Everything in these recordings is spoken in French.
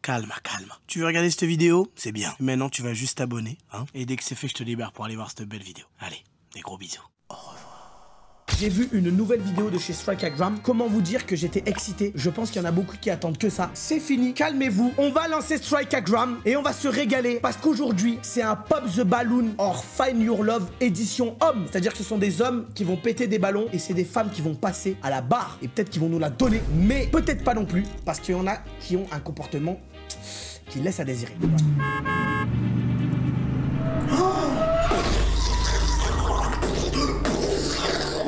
calme. Tu veux regarder cette vidéo? C'est bien. Maintenant, tu vas juste t'abonner, hein. Et dès que c'est fait, je te libère pour aller voir cette belle vidéo. Allez, des gros bisous. Au revoir. J'ai vu une nouvelle vidéo de chez Strikeagram. Comment vous dire que j'étais excité? Je pense qu'il y en a beaucoup qui attendent que ça. C'est fini, calmez-vous. On va lancer Strikeagram et on va se régaler parce qu'aujourd'hui, c'est un Pop the Balloon or Find Your Love édition homme. C'est-à-dire que ce sont des hommes qui vont péter des ballons et c'est des femmes qui vont passer à la barre et peut-être qu'ils vont nous la donner, mais peut-être pas non plus parce qu'il y en a qui ont un comportement qui laisse à désirer.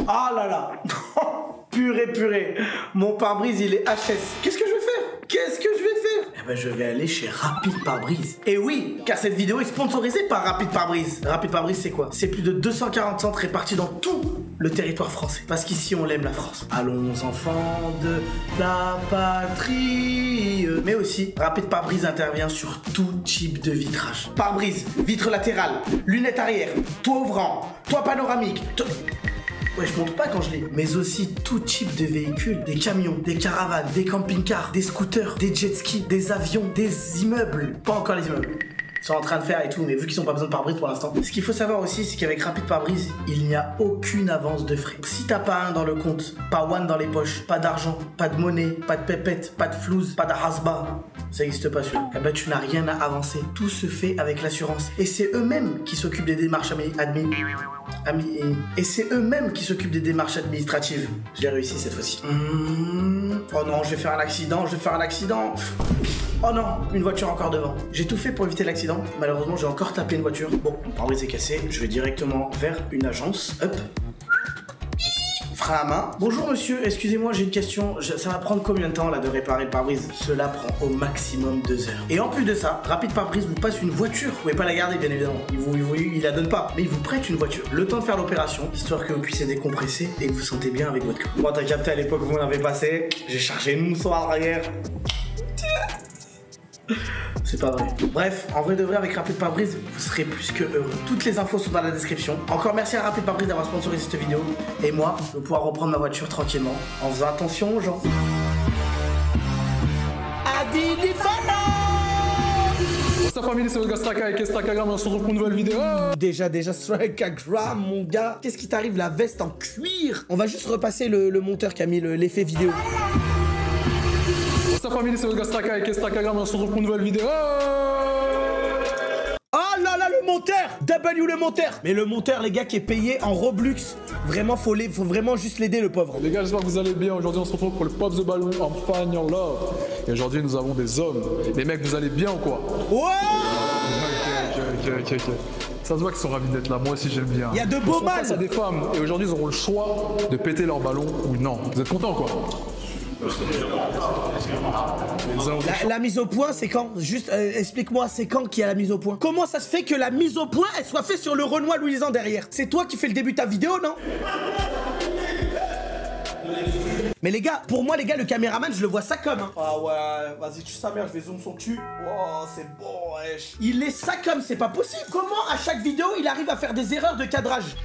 Ah là là. Purée. Mon pare-brise, il est HS. Qu'est-ce que je vais faire? Eh ben, je vais aller chez Rapide Pare-Brise. Et oui, car cette vidéo est sponsorisée par Rapide Pare-Brise. Rapide Pare-Brise, c'est quoi? C'est plus de 240 centres répartis dans tout le territoire français. Parce qu'ici, on l'aime la France. Allons, enfants de la patrie. Mais aussi, Rapide Pare-Brise intervient sur tout type de vitrage. Pare-brise, vitre latérale, lunettes arrière, toit ouvrant, toit panoramique. Ouais, je montre pas quand je l'ai. Mais aussi tout type de véhicules. Des camions, des caravanes, des camping-cars, des scooters, des jet skis, des avions, des immeubles. Pas encore les immeubles. Ils sont en train de faire et tout, mais vu qu'ils n'ont pas besoin de pare-brise pour l'instant. Ce qu'il faut savoir aussi, c'est qu'avec Rapide Pare-Brise, il n'y a aucune avance de frais. Si t'as pas un dans le compte, pas one dans les poches, pas d'argent, pas de monnaie, pas de pépette, pas de flouze, pas de ça n'existe pas celui-là. Eh ben tu n'as rien à avancer. Tout se fait avec l'assurance. Et c'est eux-mêmes qui s'occupent des démarches et c'est eux-mêmes qui s'occupent des démarches administratives. Je l'ai réussi cette fois-ci. Oh non, je vais faire un accident. Oh non, une voiture encore devant. J'ai tout fait pour éviter l'accident. Malheureusement, j'ai encore tapé une voiture. Bon, mon pare-brise est cassé. Je vais directement vers une agence. Hop. Frein à main. Bonjour monsieur, excusez-moi, j'ai une question. Ça va prendre combien de temps là de réparer le pare-brise? Cela prend au maximum 2 heures. Et en plus de ça, Rapide Pare-Brise vous passe une voiture. Vous pouvez pas la garder bien évidemment. Il la donne pas. Mais il vous prête une voiture. Le temps de faire l'opération, histoire que vous puissiez décompresser et que vous sentez bien avec votre corps. Moi t'as capté à l'époque où vous l'avez passé. J'ai chargé une moussoir arrière. C'est pas vrai. Bref, en vrai de vrai, avec Rapide Pare-Brise, vous serez plus que heureux. Toutes les infos sont dans la description. Encore merci à Rapide Pare-Brise d'avoir sponsorisé cette vidéo. Et moi, je vais pouvoir reprendre ma voiture tranquillement, en faisant attention aux gens. Sa famille, c'est le gars Straka avec Strakagram, on se retrouve pour une nouvelle vidéo. Déjà, Strakagram, mon gars. Qu'est-ce qui t'arrive, la veste en cuir? On va juste repasser le monteur qui a mis l'effet vidéo. Sa famille, c'est le gars Straka avec Strakagram, on se retrouve pour une nouvelle vidéo. Oh là là, le monteur! W le monteur! Mais le monteur, les gars, qui est payé en Robux. Vraiment, faut vraiment juste l'aider, le pauvre. Les gars, j'espère que vous allez bien. Aujourd'hui, on se retrouve pour le Pop the Balloon en Find Your Love. Et aujourd'hui, nous avons des hommes. Les mecs, vous allez bien ou quoi? Ouais! Ok. Ça se voit qu'ils sont ravis d'être là. Moi aussi, j'aime bien. Il y a de beaux mâles! Face à des femmes. Et aujourd'hui, ils auront le choix de péter leur ballon ou non. Vous êtes contents, quoi? La mise au point, c'est quand? Juste explique-moi, c'est quand qu'il y a la mise au point? Comment ça se fait que la mise au point, elle soit faite sur le Renoir Louisan derrière? C'est toi qui fais le début de ta vidéo, non? Mais les gars, pour moi, les gars, le caméraman, je le vois ça comme. Hein. Ah ouais, vas-y, tu sa mère, je vais zoom son cul. Oh, c'est bon, wesh. Il est ça comme, c'est pas possible. Comment à chaque vidéo, il arrive à faire des erreurs de cadrage?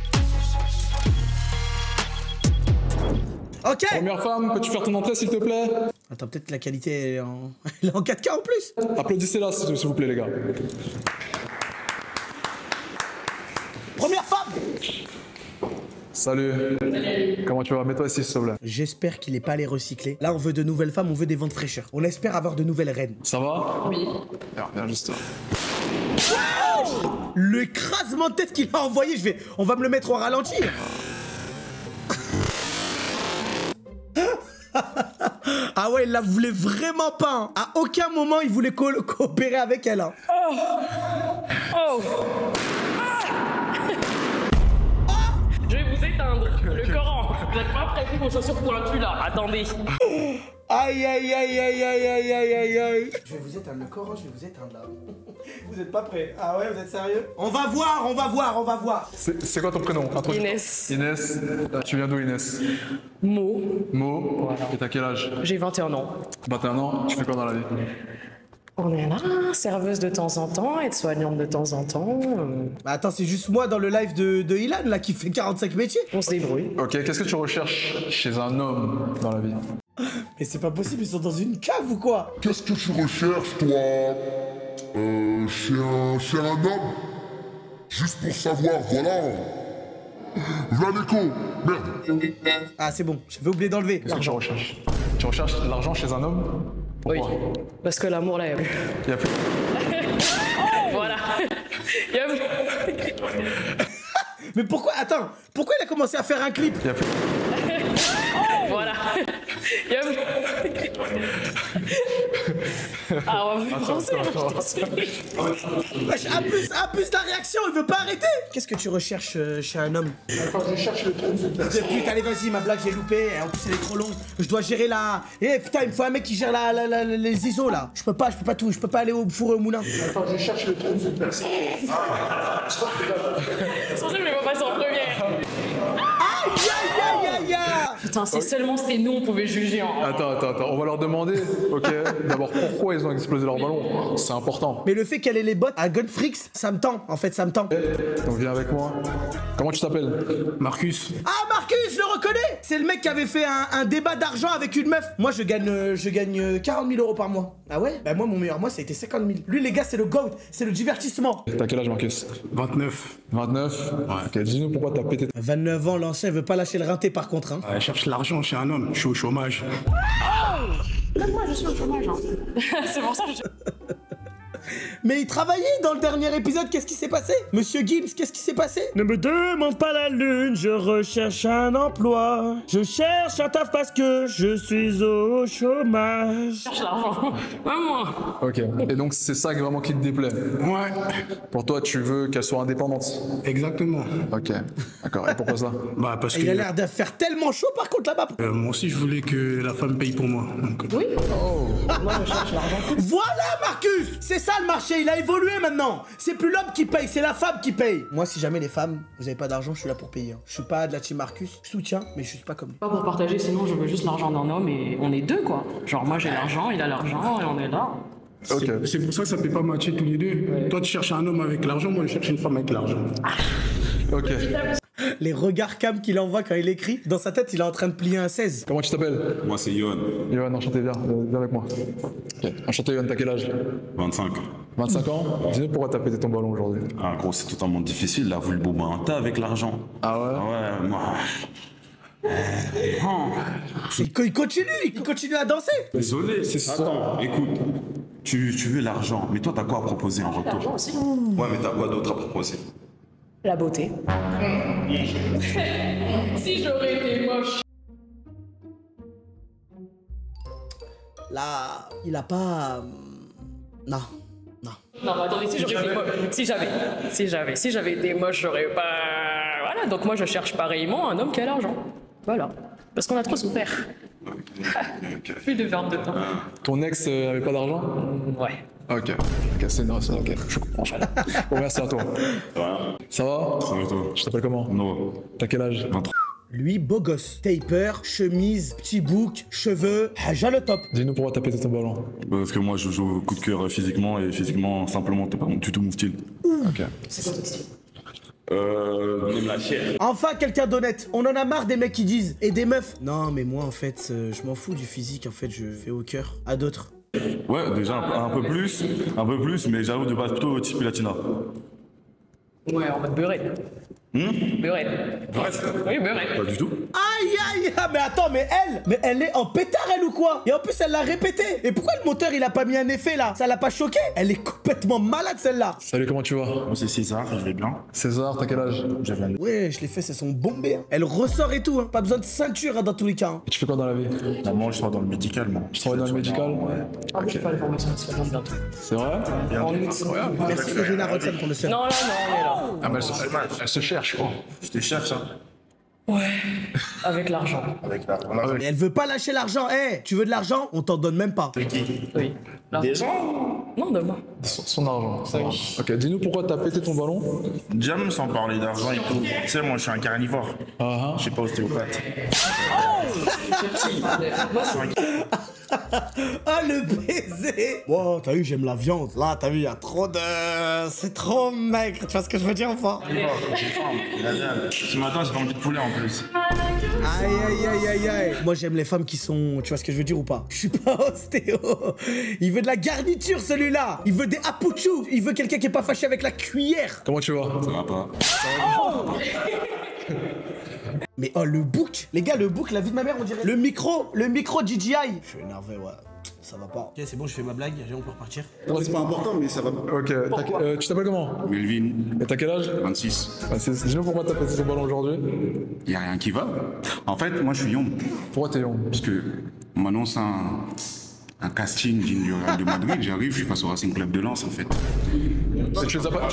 Ok. Première femme, peux-tu faire ton entrée s'il te plaît? Attends, peut-être que la qualité est en... Elle est en 4K en plus. Applaudissez-la s'il vous plaît les gars. Première femme. Salut. Comment tu vas? Mets-toi ici s'il te plaît. J'espère qu'il est pas allé recycler. Là on veut de nouvelles femmes, on veut des vents de fraîcheur. On espère avoir de nouvelles reines. Ça va? Oui. Alors, viens juste là. L'écrasement de tête qu'il a envoyé, on va me le mettre au ralenti. Ah ouais, il la voulait vraiment pas. Hein. À aucun moment, il voulait coopérer avec elle. Hein. Je vais vous éteindre. Le Coran. Vous n'êtes pas prêts pour vos chaussures pointues là. Attendez. Aïe. Je vais vous éteindre le Coran, je vais vous éteindre là. Vous êtes pas prêts? Ah ouais, vous êtes sérieux? On va voir. C'est quoi ton prénom? Inès. Inès. Tu viens d'où Inès? Mo. Voilà. Et t'as quel âge? J'ai 21 ans. 21 ans. Tu fais quoi dans la vie? On est là, serveuse de temps en temps, aide-soignante de temps en temps. Bah attends, c'est juste moi dans le live de Ilan là qui fait 45 métiers. On se débrouille. Ok, qu'est-ce que tu recherches chez un homme dans la vie? Mais c'est pas possible, ils sont dans une cave ou quoi? Qu'est-ce que tu recherches, toi chez un homme? Juste pour savoir, voilà. Vlaléco, merde. Ah, c'est bon, j'avais oublié d'enlever. Qu'est-ce que tu recherches? Tu recherches l'argent chez un homme? Pourquoi? Oui. Parce que l'amour, là, il y a plus. Il y a plus. Voilà. Il y a plus. Mais pourquoi? Attends, pourquoi il a commencé à faire un clip? Il y a plus. Voilà. Il y a plus. Ah, on va plus penser, Wesh, abuse de la réaction, il veut pas arrêter. Qu'est-ce que tu recherches chez un homme? Je cherche le truc. Putain, allez, vas-y, ma blague, j'ai loupé. En plus, elle est trop longue. Je dois gérer la. Eh putain, il me faut un mec qui gère les ISO là. Je peux pas tout. Je peux pas aller au four et au moulin. Je cherche le truc de personne. Son jeu, mais il va passer en première. Aïe. Putain, si seulement c'était nous, on pouvait juger. Hein. Attends, on va leur demander, ok, d'abord pourquoi ils ont explosé leur ballon, c'est important. Mais le fait qu'elle ait les bottes à Gunfrix, ça me tend. En fait, ça me tend. Donc viens avec moi. Comment tu t'appelles? Marcus. Ah, Marcus, je le reconnais. C'est le mec qui avait fait un débat d'argent avec une meuf. Moi, je gagne 40 000 euros par mois. Ah ouais? Bah moi, mon meilleur mois, ça a été 50 000. Lui, les gars, c'est le GOAT, c'est le divertissement. T'as quel âge, Marcus? 29. 29? Ouais. Ok, dis-nous pourquoi t'as pété. 29 ans, l'ancien veut pas lâcher le rinté par contre. Hein. Je cherche l'argent chez un homme. Je suis au chômage. Même moi, je suis au chômage. Hein. C'est pour ça que je... Mais il travaillait dans le dernier épisode, qu'est-ce qui s'est passé? Monsieur Gibbs, qu'est-ce qui s'est passé? Ne me demande pas la lune, je recherche un emploi. Je cherche un taf parce que je suis au chômage. Je cherche l'argent. Même moi. Ok, et donc c'est ça vraiment qui te déplaît? Ouais, Pour toi, tu veux qu'elle soit indépendante? exactement. Ok, d'accord, et pourquoi ça? Bah parce Il a que l'air de faire tellement chaud par contre là-bas. moi aussi je voulais que la femme paye pour moi. Donc, Oui. Moi, je cherche l'argent. Voilà Marcus! C'est ça le marché, il a évolué maintenant. C'est plus l'homme qui paye, c'est la femme qui paye. Moi, si jamais les femmes, vous avez pas d'argent, je suis là pour payer. Hein. Je suis pas de la team Marcus, je soutiens, mais je suis pas comme lui. Pas pour partager, sinon je veux juste l'argent d'un homme et on est deux, quoi. Genre, moi j'ai l'argent, il a l'argent et on est là. Ok. c'est pour ça que ça peut pas matcher tous les deux. Toi tu cherches un homme avec l'argent, moi je cherche une femme avec l'argent. Ok. Les regards cam qu'il envoie quand il écrit, dans sa tête, il est en train de plier un 16. Comment tu t'appelles? Moi, c'est Yohan, Yohan, enchanté, viens avec moi. Ok, enchanté Yohan, t'as quel âge? 25. 25 ans? Dis-nous pourquoi t'as pété ton ballon aujourd'hui. Ah, gros, c'est totalement difficile. Il a voulu bourber un tas avec l'argent. Ah ouais? Ah ouais, moi. Il continue à danser. Désolé. Attends, écoute. Tu veux l'argent, mais toi, t'as quoi à proposer en retour? L'argent aussi. Ouais, mais t'as quoi d'autre à proposer? La beauté. Si j'aurais été moche. Là, il a pas... Non. Non, mais attendez, si j'aurais été moche. Si j'avais été moche, j'aurais pas. Voilà, donc moi je cherche pareillement un homme qui a l'argent. Voilà. Parce qu'on a trop souffert. Ok. Plus de 22 ans. Ton ex avait pas d'argent? Ouais. Ok, c'est une raison, ok, je comprends. Bon, merci à toi. Ça va? Ça va, toi? Je t'appelle comment? Non. T'as quel âge? 23. Lui, beau gosse. Taper, chemise, petit bouc, cheveux, haja le top. Dis-nous pourquoi t'as pété ton ballon. Parce que moi, je joue au coup de cœur physiquement, et physiquement, simplement, t'es pas du tout mon style. Ok. C'est quoi ton style? Même la chair. Enfin, quelqu'un d'honnête. On en a marre des mecs qui disent. Et des meufs. Non, mais moi, en fait, je m'en fous du physique. En fait, je fais au cœur. À d'autres. Ouais, déjà un peu plus, mais j'avoue de base plutôt type latina. Ouais, en mode beurette. Beurette. Oui, beurette. Pas du tout. Aïe, mais attends, mais elle est en pétard, elle ou quoi? Et en plus, elle l'a répété. Et pourquoi le moteur, il a pas mis un effet là? Ça l'a pas choqué? Elle est complètement malade celle-là. Salut, comment tu vas? Moi c'est César, je vais bien. César, t'as quel âge? J'avais un... Ouais, je les fesses, elles sont bombées. Hein. Elle ressort et tout. Hein. Pas besoin de ceinture hein, dans tous les cas. Hein. Et tu fais quoi dans la vie? Moi je travaille dans le médical, moi. Tu travailles dans le médical? Ouais. Ah, je vais faire les formations de seconde bientôt. C'est vrai? Merci Irina Rodson pour le seul. Non, là, non, on est là. Ah, mais elle se cherche, quoi. Je te cherche, hein. Ouais. Avec l'argent. Avec la... Mais elle veut pas lâcher l'argent. Eh, tu veux de l'argent? On t'en donne même pas. Oui. Des gens? Non, de moi. Son argent, ça marche. Ok, dis-nous pourquoi t'as pété ton ballon? Jam sans parler d'argent et tout. Tu sais, moi je suis un carnivore. Ah, Je sais pas ostéopathe. Ah, le baiser. Wow, t'as vu, j'aime la viande. Là, t'as vu, il y a trop de... C'est trop maigre. Tu vois ce que je veux dire, enfin? J'ai faim, la dalle. Ce matin j'ai pas envie de poulet en plus. Aïe. Moi, j'aime les femmes qui sont... Tu vois ce que je veux dire ou pas? Je suis pas ostéo. Il veut de la garniture, celui-là. Il veut des apouchous. Il veut quelqu'un qui est pas fâché avec la cuillère. Comment tu vas? Ça va pas. Mais oh, le bouc. Les gars, le bouc, la vie de ma mère, on dirait. Le micro DJI. Je suis énervé, ouais. Ça va pas. Ok, c'est bon, je fais ma blague. Allez, on peut repartir. C'est pas important, mais ça va. Ok, tu t'appelles comment? Melvin, Et t'as quel âge? 26. Dis-nous pourquoi t'as pété ton ballon aujourd'hui? Y a rien qui va. En fait, moi, je suis young. Pourquoi t'es young? Parce que on m'annonce un casting digne du Real de Madrid. J'arrive, je suis face au Racing Club de Lens, en fait. Et tu les as pas...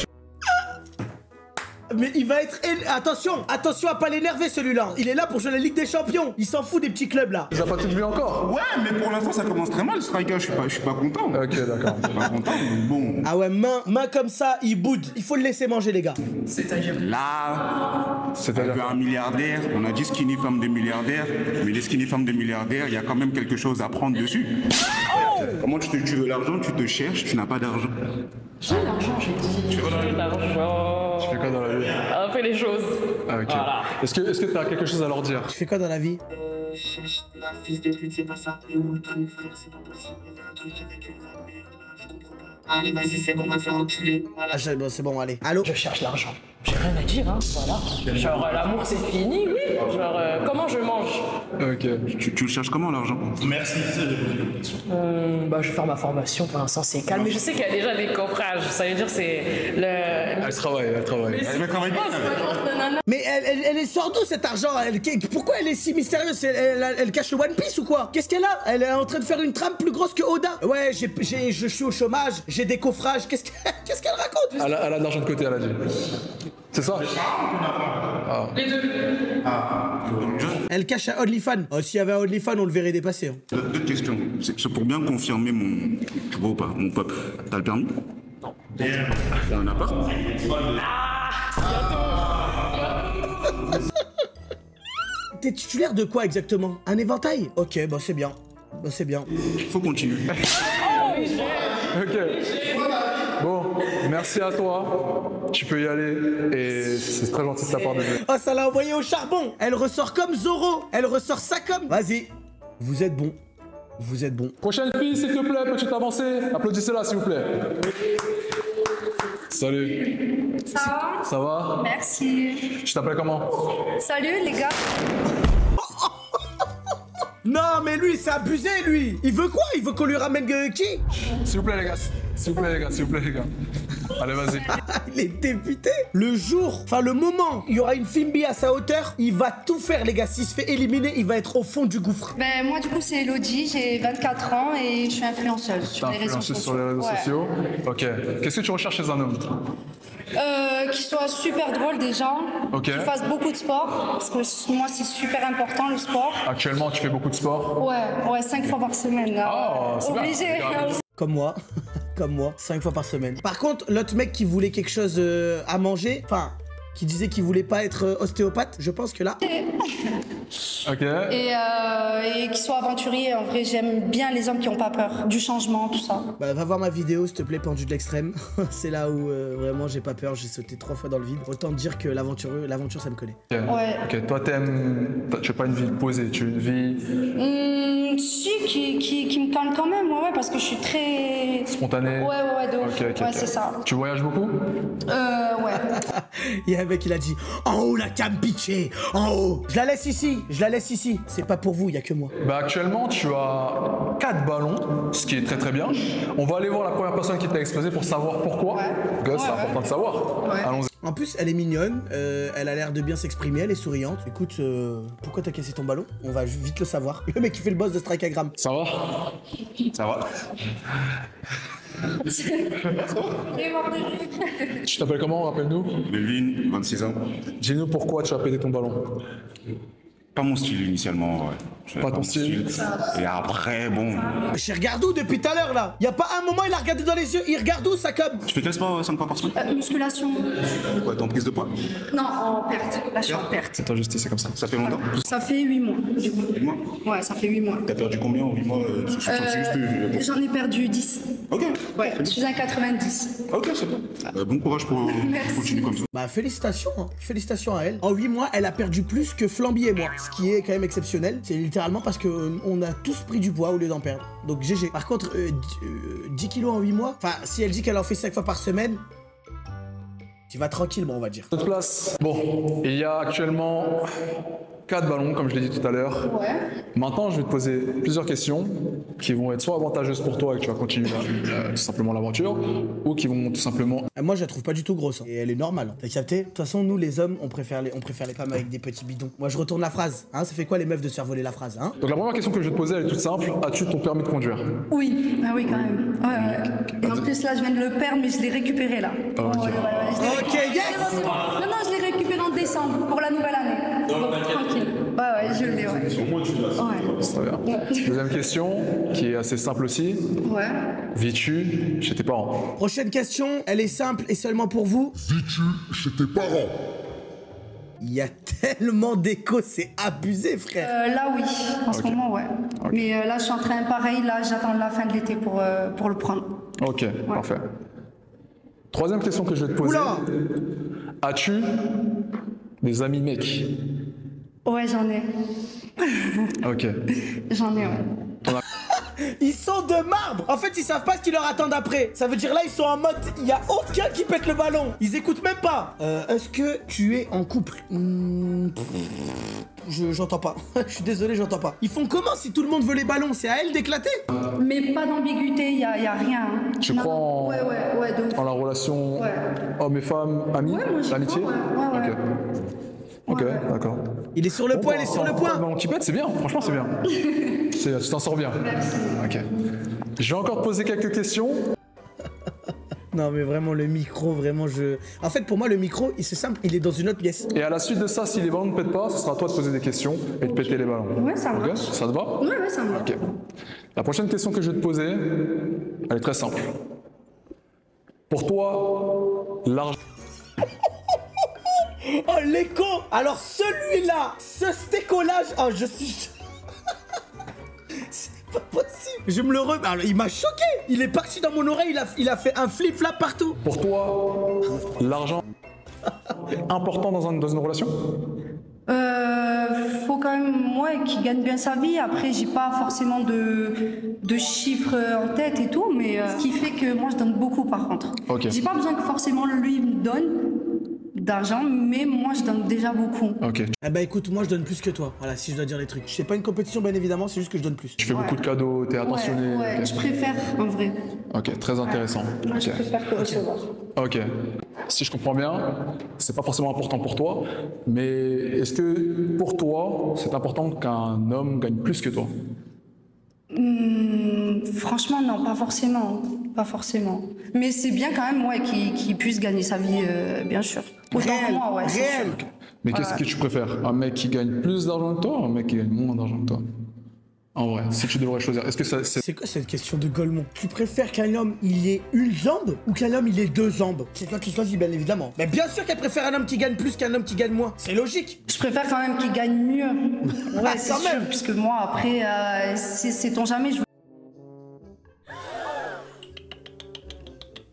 Mais il va être... Attention à pas l'énerver, celui-là. Il est là pour jouer la Ligue des Champions. Il s'en fout des petits clubs, là. Tu les as pas tout vu encore? Ouais, mais pour l'instant, ça commence très mal, striker. Je suis pas content. Ok, d'accord. Je suis pas content, mais bon. Ah ouais, main comme ça, il boude. Il faut le laisser manger, les gars. Là, C'est-à-dire avec un milliardaire, on a dit skinny femme de milliardaire, mais les skinny femmes de milliardaires, il y a quand même quelque chose à prendre dessus. Comment tu veux l'argent, tu te cherches, tu n'as pas d'argent. J'ai l'argent, j'ai dit. J'ai l'argent. Tu fais quoi dans la vie? On fait les choses. Ah ok. Voilà. Est-ce que t'as quelque chose à leur dire? Tu fais quoi dans la vie? Fils de pute, c'est pas ça. Et où t'as une frère, c'est pas possible. Il y a un truc avec une merde, je comprends pas. Allez, vas-y, c'est bon, on va te faire enculer. Voilà. Ah, bon, c'est bon, allez. Allô? Je cherche l'argent. J'ai rien à dire, hein. Voilà. Genre, l'amour, c'est fini, oui. Genre, comment je mange? Ok. Tu le cherches comment l'argent? Merci. Bah, je vais faire ma formation. Pour l'instant, c'est calme. Mais je sais qu'il y a déjà des coffrages. Ça veut dire, c'est le. Elle travaille. Elle ne travaille pas, Mais elle est sort d'où cet argent? Pourquoi elle est si mystérieuse? Elle cache le One Piece ou quoi? Qu'est-ce qu'elle a? Elle est en train de faire une trame plus grosse que Oda. Ouais, je suis au chômage, j'ai des coffrages. Qu'est-ce qu'elle raconte? Elle a de l'argent de côté, elle a dit. C'est ça? Les deux. Elle cache un OnlyFans. Oh, s'il y avait un OnlyFans, on le verrait dépasser. Hein. Deux questions. C'est pour bien confirmer mon... Tu vois ou pas? Mon peuple. T'as le permis? Non. T'as un appart? T'es titulaire de quoi exactement? Un éventail? Ok, bah c'est bien. Faut continuer. Ok. Bon, merci à toi. Tu peux y aller et c'est très gentil de ta part de venir. Oh, ça l'a envoyé au charbon. Elle ressort comme Zoro. Elle ressort ça comme... Vas-y. Vous êtes bon. Prochaine fille, s'il te plaît, petite avancée. Applaudissez-la, s'il vous plaît. Salut. Ça va? Merci. Tu t'appelles comment? Salut les gars. Non, mais lui, c'est abusé, lui. Il veut quoi? Il veut qu'on lui ramène qui? S'il vous plaît, les gars. Allez, vas-y. Il est député. Le jour, enfin le moment, il y aura une Fimbi à sa hauteur, il va tout faire, les gars. S'il se fait éliminer, il va être au fond du gouffre. Ben moi du coup c'est Elodie, j'ai 24 ans et je suis influenceuse sur les réseaux sociaux. Sur les réseaux sociaux. Ok. Qu'est-ce que tu recherches chez un homme? Qu'il soit super drôle déjà, Ok. qu'il fasse beaucoup de sport, parce que moi c'est super important le sport. Actuellement, tu fais beaucoup de sport? Ouais, 5 fois par semaine. Oh, c'est bien. Obligé. Comme moi. 5 fois par semaine. Par contre, l'autre mec qui voulait quelque chose à manger, enfin, qui disait qu'il voulait pas être ostéopathe, je pense que là... Ok. Et qu'il soit aventurier, en vrai j'aime bien les hommes qui ont pas peur du changement, tout ça. Bah, va voir ma vidéo, s'il te plaît, pendu de l'extrême. C'est là où vraiment j'ai pas peur, j'ai sauté 3 fois dans le vide. Autant te dire que l'aventure ça me connaît. Ouais. Ok, toi tu as pas une vie posée, tu as une vie... Si, qui me calme quand même, ouais, parce que je suis très... Spontanée? Ouais, de ouf. Ok, ouais, c'est ça. Tu voyages beaucoup? Ouais. Il y a un mec, il a dit en haut la cam pitchée, en haut. Je la laisse ici. C'est pas pour vous, il y a que moi. Bah actuellement tu as 4 ballons, ce qui est très très bien. On va aller voir la première personne qui t'a explosé pour savoir pourquoi. C'est important de savoir. Ouais. Allons-y. En plus, elle est mignonne, elle a l'air de bien s'exprimer, elle est souriante. Écoute, pourquoi t'as cassé ton ballon? On va vite le savoir. Le mec qui fait le boss de Strikeagram. Ça va? Ça va? Il est mort de rire. Tu t'appelles comment? Rappelle-nous. Melvin, 26 ans. Dis-nous pourquoi tu as pété ton ballon. Pas mon style initialement, ouais. C'est Pas ton style. Et après, bon. Je regarde où depuis tout à l'heure là? Y a pas un moment il a regardé dans les yeux, il regarde où ça comme? Tu fais quel sport 5 fois par semaine? Musculation. Quoi, t'es en prise de poids? Non, en perte. Là, je suis en perte. C'est injustice, c'est comme ça. Ça fait longtemps? Ça fait 8 mois, du coup. 8 mois? Ouais, ça fait 8 mois. T'as perdu combien en 8 mois? J'en ai perdu 10. Ok. Ouais, je suis à 90. Ok, c'est bon. Bon courage pour continuer comme ça. Bah félicitations, hein. Félicitations à elle. En 8 mois, elle a perdu plus que Flamby et moi. Ce qui est quand même exceptionnel. C'est littéralement parce que on a tous pris du poids au lieu d'en perdre. Donc GG. Par contre, 10 kilos en 8 mois, enfin si elle dit qu'elle en fait 5 fois par semaine, tu vas tranquillement on va dire. Notre place. Bon, il y a actuellement 4 ballons, comme je l'ai dit tout à l'heure. Ouais. Maintenant, je vais te poser plusieurs questions qui vont être soit avantageuses pour toi et que tu vas continuer tout simplement l'aventure, ou qui vont tout simplement... Moi je la trouve pas du tout grosse. Hein. Et elle est normale. Hein. T'as capté? De toute façon, nous les hommes, on préfère les femmes avec des petits bidons. Moi je retourne la phrase. Hein, ça fait quoi les meufs de se faire voler la phrase hein? Donc la première question que je vais te poser, elle est toute simple. As-tu ton permis de conduire? Oui, ah oui, quand même. Ouais. Et en plus, là, je viens de le perdre, mais je l'ai récupéré là. Ok. Ok, yes! Non, je l'ai récupéré en décembre pour la nouvelle année. Donc, tranquille. Ouais, je l'ai, ouais. C'est très bien. Deuxième question, qui est assez simple aussi. Ouais. Vis-tu chez tes parents? Prochaine question, elle est simple et seulement pour vous. Vis-tu chez tes parents? Il y a tellement d'écho, c'est abusé frère. Là, oui. En ce moment, ouais. Mais là, je suis en train, pareil, là, j'attends la fin de l'été pour le prendre. Ok, parfait. Troisième question que je vais te poser. Oula! As-tu des amis mecs? Ouais, j'en ai. Ok. J'en ai, ouais. Ils sont de marbre. En fait, ils savent pas ce qui leur attend après. Ça veut dire là, ils sont en mode, il y a aucun qui pète le ballon. Ils écoutent même pas. Est-ce que tu es en couple? J'entends pas. Je suis désolé, j'entends pas. Ils font comment si tout le monde veut les ballons? C'est à elle d'éclater? Mais pas d'ambiguïté, y a rien. Hein. Tu crois en... Ouais, de ouf. en la relation homme et femme, amis, Ouais, moi, j'y l'amitié? crois, ouais. Ok, d'accord. Il est sur le point, il est sur le point. Non, tu pètes, c'est bien, franchement, c'est bien. Tu t'en sors bien. Merci. Ok. Je vais encore te poser quelques questions. Non, mais vraiment, le micro, vraiment, En fait, pour moi, le micro, c'est simple, il est dans une autre pièce. Et à la suite de ça, si les ballons ne pètent pas, ce sera à toi de poser des questions et de péter les ballons. Ouais, ça Ok? marche. Ça te va? Ouais, ça me va. Ok. La prochaine question que je vais te poser, elle est très simple. Pour toi, l'argent... Oh, l'écho! Alors, celui-là, ce stécolage... Oh, je suis... C'est pas possible. Je me le Alors, il m'a choqué. Il est parti dans mon oreille, il a fait un flip-flap partout. Pour toi, l'argent est important dans une relation? Faut quand même, qu'il gagne bien sa vie. Après, j'ai pas forcément de chiffres en tête et tout, mais ce qui fait que moi, je donne beaucoup par contre. Ok. J'ai pas besoin que forcément lui me donne d'argent, mais moi, je donne déjà beaucoup. Ok. Eh ben écoute, moi je donne plus que toi. Voilà, si je dois dire les trucs. C'est pas une compétition, bien évidemment, c'est juste que je donne plus. Tu fais beaucoup de cadeaux, t'es attentionné. Ouais, ok. je préfère en vrai. Ok, très intéressant. Moi, je Ok. préfère que recevoir. Ok. Si je comprends bien, c'est pas forcément important pour toi, mais est-ce que pour toi, c'est important qu'un homme gagne plus que toi? Franchement, non, pas forcément. Pas forcément. Mais c'est bien quand même, qu'il puisse gagner sa vie, bien sûr. Autant que moi, ouais, c'est sûr. Mais qu'est-ce que tu préfères? Un mec qui gagne plus d'argent que toi ou un mec qui gagne moins d'argent que toi? En vrai, si tu devrais choisir, est-ce que ça... C'est quoi cette question de Golemont? Tu préfères qu'un homme il ait une jambe ou qu'un homme il ait deux jambes? C'est toi qui choisis, bien évidemment. Mais bien sûr qu'elle préfère un homme qui gagne plus qu'un homme qui gagne moins. C'est logique. Je préfère quand même qu'il gagne mieux. Ouais, c'est quand sûr, même. puisque moi, après, sait-on jamais,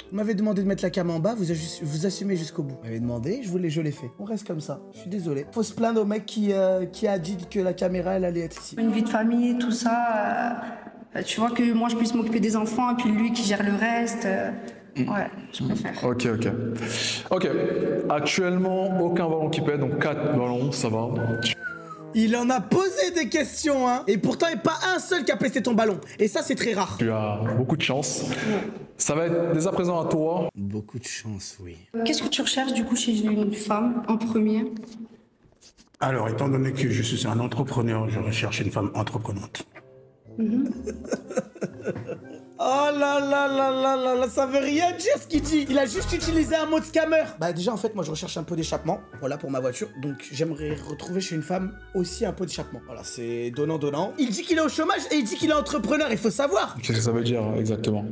Vous m'avez demandé de mettre la cam en bas, vous assumez jusqu'au bout. Vous m'avez demandé, je l'ai fait. On reste comme ça. Je suis désolé. Faut se plaindre au mec qui a dit que la caméra elle allait être ici. une vie de famille, tout ça. Tu vois que moi, je puisse m'occuper des enfants, et puis lui qui gère le reste. Ouais, je préfère. Ok. Ok. Actuellement, aucun ballon qui pète, donc 4 ballons, ça va. Il en a posé des questions, hein. Et pourtant, il n'y a pas un seul qui a pesté ton ballon. Et ça, c'est très rare. Tu as beaucoup de chance. Ça va être dès à présent à toi. Beaucoup de chance, oui. Qu'est-ce que tu recherches du coup chez une femme en premier? Alors, étant donné que je suis un entrepreneur, je recherche une femme entreprenante. Oh Oh là là là là là là, ça veut rien dire ce qu'il dit. Il a juste utilisé un mot de scammer. Bah déjà en fait moi je recherche un pot d'échappement, voilà pour ma voiture. Donc j'aimerais retrouver chez une femme aussi un pot d'échappement. Voilà, c'est donnant. Il dit qu'il est au chômage et il dit qu'il est entrepreneur, il faut savoir. Qu'est-ce que ça veut dire exactement?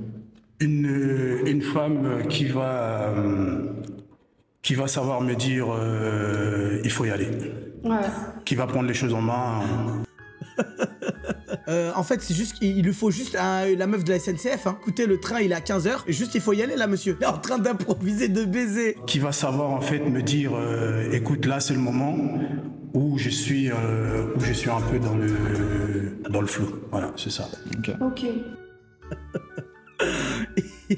Une femme qui va savoir me dire il faut y aller. Ouais. Qui va prendre les choses en main. En fait, c'est juste qu'il lui faut juste la meuf de la SNCF. Hein. Écoutez, le train il est à 15h. Juste il faut y aller là, monsieur. Il est en train d'improviser, de baiser. Qui va savoir en fait me dire écoute, là c'est le moment où je suis un peu dans le flou. Voilà, c'est ça. Ok.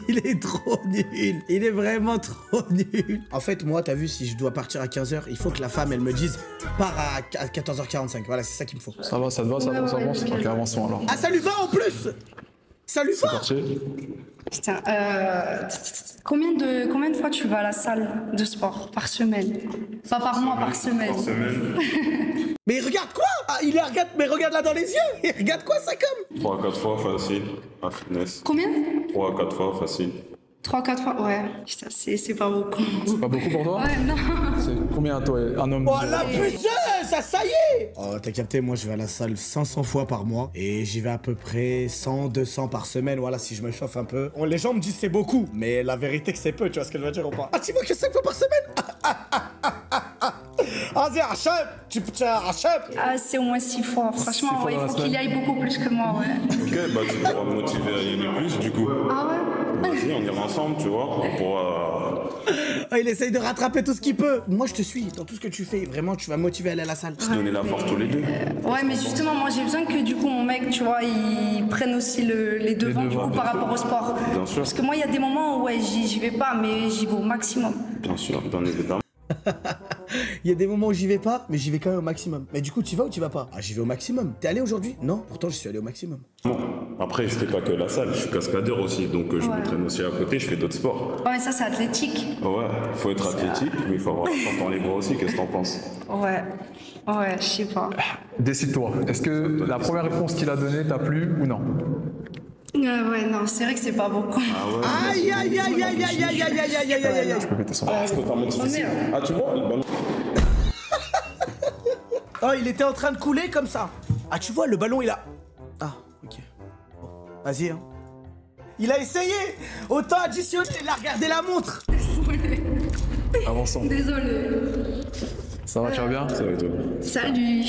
Il est trop nul. Il est vraiment trop nul. En fait, moi, t'as vu, si je dois partir à 15h, il faut que la femme, elle me dise pars à 14h45. Voilà, c'est ça qu'il me faut. Ça va, ça te va, ça avance. Ok, avançons alors. Ah, ça lui va en plus. Ça lui va. C'est parti. Putain, combien de fois tu vas à la salle de sport par semaine? Pas par mois, par semaine. Mais il regarde quoi? Ah, mais regarde là dans les yeux. Il regarde quoi, ça comme? 3 à 4 fois facile, à fitness. Combien? 3 à 4 fois facile. 3-4 fois? Ouais. Putain, c'est pas beaucoup. C'est pas beaucoup pour toi? Ouais, non. C'est combien toi, un homme? Oh la putain, ça y est. Oh, t'as capté, moi je vais à la salle 500 fois par mois. Et j'y vais à peu près 100-200 par semaine. Voilà, si je me chauffe un peu. Les gens me disent c'est beaucoup. Mais la vérité que c'est peu, tu vois ce que je veux dire ou pas? Ah, tu vois que 5 fois par semaine? Vas-y, achète. Tu achètes. Ah, c'est au moins 6 fois. Franchement, ouais, il faut qu'il y aille beaucoup plus que moi, ouais. Ok, bah tu pourras me motiver à y aller plus du coup. Ah ouais? Vas-y, on ira ensemble, tu vois. On pourra. Ah, il essaye de rattraper tout ce qu'il peut. Moi, je te suis dans tout ce que tu fais. Vraiment, tu vas me motiver à aller à la salle. Se donner la force tous les deux. Ouais, mais justement, moi j'ai besoin que du coup mon mec, tu vois, il prenne aussi les devants du coup par rapport au sport. Bien sûr. Parce que moi, il y a des moments où ouais, j'y vais pas, mais j'y vais au maximum. Bien sûr, bien évidemment. Il y a des moments où j'y vais pas, mais j'y vais quand même au maximum. Mais du coup, tu vas ou tu vas pas? Ah, j'y vais au maximum. T'es allé aujourd'hui? Non, pourtant je suis allé au maximum. Bon, après, je fais pas que la salle, je suis cascadeur aussi, donc je m'entraîne aussi à côté, je fais d'autres sports. Ouais, ça c'est athlétique. Ouais, faut être athlétique, mais il faut avoir force dans les bras aussi, qu'est-ce que t'en penses? Ouais, je sais pas. Décide-toi. Est-ce que la première réponse qu'il a donnée t'a plu ou non? Ouais, non, c'est vrai que c'est pas beaucoup. Ah ouais. Aïe. Je peux péter son. Ah, c'est totalement difficile. Ah, tu vois, le ballon. Oh, il était en train de couler comme ça. Ah, tu vois, le ballon, il a... Ah, ok. Bon, vas-y, hein. Il a essayé. Autant additionner, il a regardé la montre. Avançons. Désolée. Ça va, tu vas bien? Ça va et toi? Salut.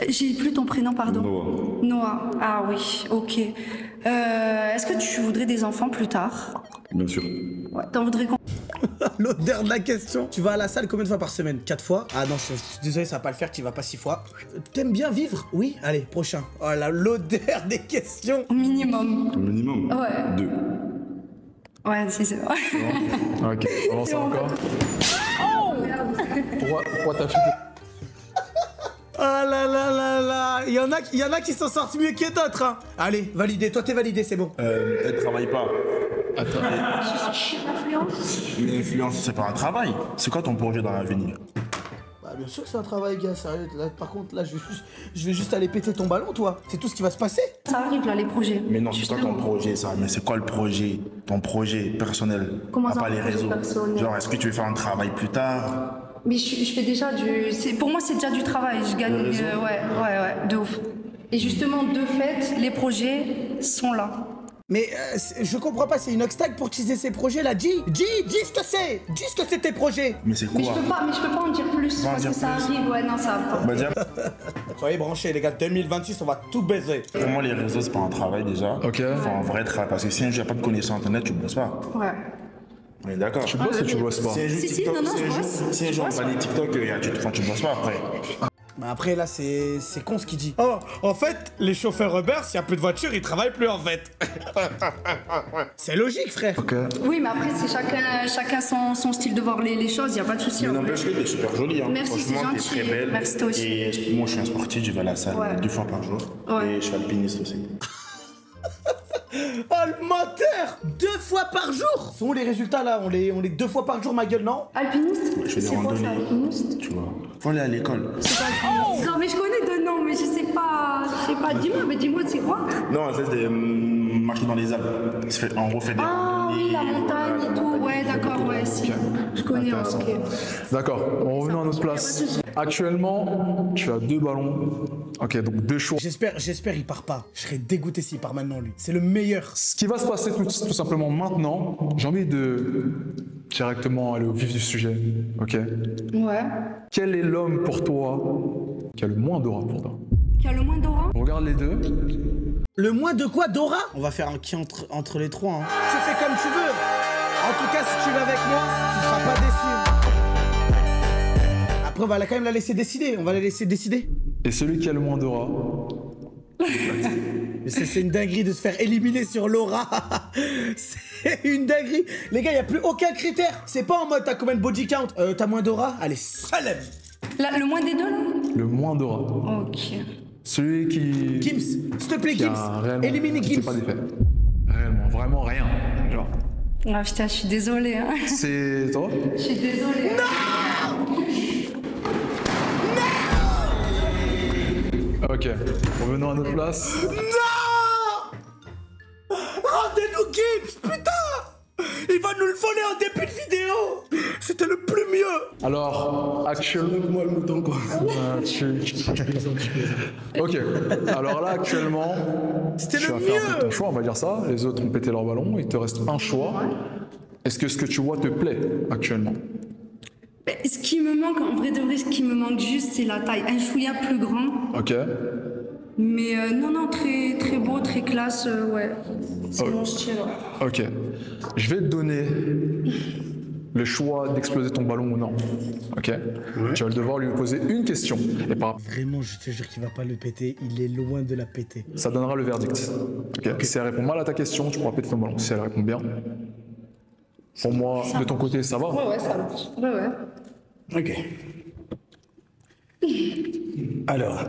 J'ai plus ton prénom, pardon. Noah. Noah. Ah oui, ok. Est-ce que tu voudrais des enfants plus tard? Bien sûr. Ouais, t'en voudrais combien? L'odeur de la question. Tu vas à la salle combien de fois par semaine? 4 fois? Ah non, je suis désolé, ça va pas le faire, tu vas pas 6 fois. T'aimes bien vivre? Oui? Allez, prochain. Oh là, l'odeur des questions. Au minimum. Au minimum? Ouais. 2. Ouais, c'est vrai. Ok, avançons encore. Pourquoi t'as fait? Oh là là là là. Il y en a qui s'en sortent mieux que d'autres, hein. Allez, validé. Toi, t'es validé, c'est bon. Elle travaille pas. Attends. Une influence, c'est pas un travail. C'est quoi ton projet dans l'avenir? Bah, bien sûr que c'est un travail, gars. Sérieux. Là, par contre, là, je vais juste aller péter ton ballon, toi. C'est tout ce qui va se passer. Ça arrive là, les projets. Mais non, c'est pas ton projet, ça. Mais c'est quoi le projet? Ton projet personnel? Comment ça, pas les projet réseaux. personnel? Genre, est-ce que tu veux faire un travail plus tard? Mais je fais déjà pour moi, c'est déjà du travail. Je gagne. Ouais, de ouf. Et justement, de fait, les projets sont là. Mais je comprends pas, c'est une obstacle pour utiliser ces projets là. Dis ce que c'est. Dis ce que c'est tes projets. Mais c'est quoi? Mais je peux pas en dire plus Pas en parce dire que ça plus. arrive. Ouais, non, ça va pas. Bah, déjà, Soyez branchés, les gars. 2026, on va tout baiser. pour moi, les réseaux, c'est pas un travail déjà. Ok. Faut un vrai travail. Parce que si un jour, il n'y a pas de connaissances internet, tu bosses pas. Ouais. On est d'accord. Tu bosses ou tu bosses pas? Si un jour, Si, TikTok, non, si un je jour- bosse. si un jour, on va aller TikTok, tu bosses pas après. Mais après, là, c'est con ce qu'il dit. Oh, en fait, les chauffeurs Uber, s'il y a plus de voitures, ils travaillent plus en fait. C'est logique, frère. Ok. Oui, mais après, c'est chacun son style de voir les choses. Y a pas de souci. Mais en vrai. n'empêche que t'es super jolie. Hein. Merci, c'est Franchement, t'es gentil. très belle. Merci, toi aussi. Et moi, je suis un sportif, je vais à la salle Ouais. 2 fois par jour. Ouais. Et je suis alpiniste aussi. Oh, le menteur 2 fois par jour. Sont où les résultats là? On les 2 fois par jour, ma gueule, non? Alpiniste? Je fais des C'est quoi ça, randonnées. alpiniste? Tu vois. Faut aller à l'école. C'est quoi alpiniste? Non, mais je connais de nom, mais je sais pas. Dis-moi, c'est quoi? Non, ça, c'est marcher dans les Alpes. On refait des Ah oui, la montagne et tout. Ouais, d'accord, ouais, si. Je connais, ok. D'accord, on revient à notre place. Actuellement, tu as 2 ballons. Ok, donc 2 choix. J'espère il part pas. Je serais dégoûté s'il part maintenant, lui. C'est le meilleur. Ce qui va se passer tout simplement maintenant, j'ai envie de directement aller au vif du sujet. Ok. Ouais. Quel est l'homme pour toi qui a le moins d'aura pour toi? Qui a le moins d'aura? Regarde les deux. Le moins de quoi, Dora? On va faire un qui entre les trois. Hein. Tu fais comme tu veux. En tout cas, si tu vas avec moi, tu seras pas déçu. Après, on va quand même la laisser décider. On va la laisser décider. Et celui qui a le moins d'aura? C'est une dinguerie de se faire éliminer sur l'aura. C'est une dinguerie. Les gars, il n'y a plus aucun critère. C'est pas en mode t'as combien de body count? T'as moins d'aura? Allez, salam. Le moins des deux, là? Le moins d'aura. Ok. Celui qui... Gims, s'il te plaît, Gims. Élimine Gims. Pas d'effet. Réellement, vraiment rien. Genre. Ah putain, je suis désolée. Hein. C'est toi? Je suis désolée. Non! Ok, revenons à notre place. Non! Rendez-nous Gims, putain! Il va nous le voler en début de vidéo! C'était le plus mieux! Alors, actuellement... Moi le mouton quoi. Ok, alors là, actuellement... C'était tu le vas faire mieux! ton choix, on va dire ça. Les autres ont pété leur ballon, il te reste un choix. Est-ce que ce que tu vois te plaît actuellement? Ce qui me manque, en vrai de vrai, ce qui me manque juste, c'est la taille. Un chouïa plus grand. Ok. Mais non, très, très beau, très classe, ouais. C'est mon style. Ok. Je vais te donner le choix d'exploser ton ballon ou non. Ok. Ouais. Tu vas devoir lui poser une question. Et par... Vraiment, je te jure qu'il va pas le péter. Il est loin de la péter. Ça donnera le verdict. Ok. Si elle répond mal à ta question, tu pourras péter ton ballon. Si elle répond bien, pour moi, de ton côté, ça va. Ouais, ça marche. Ouais. Ok. Alors,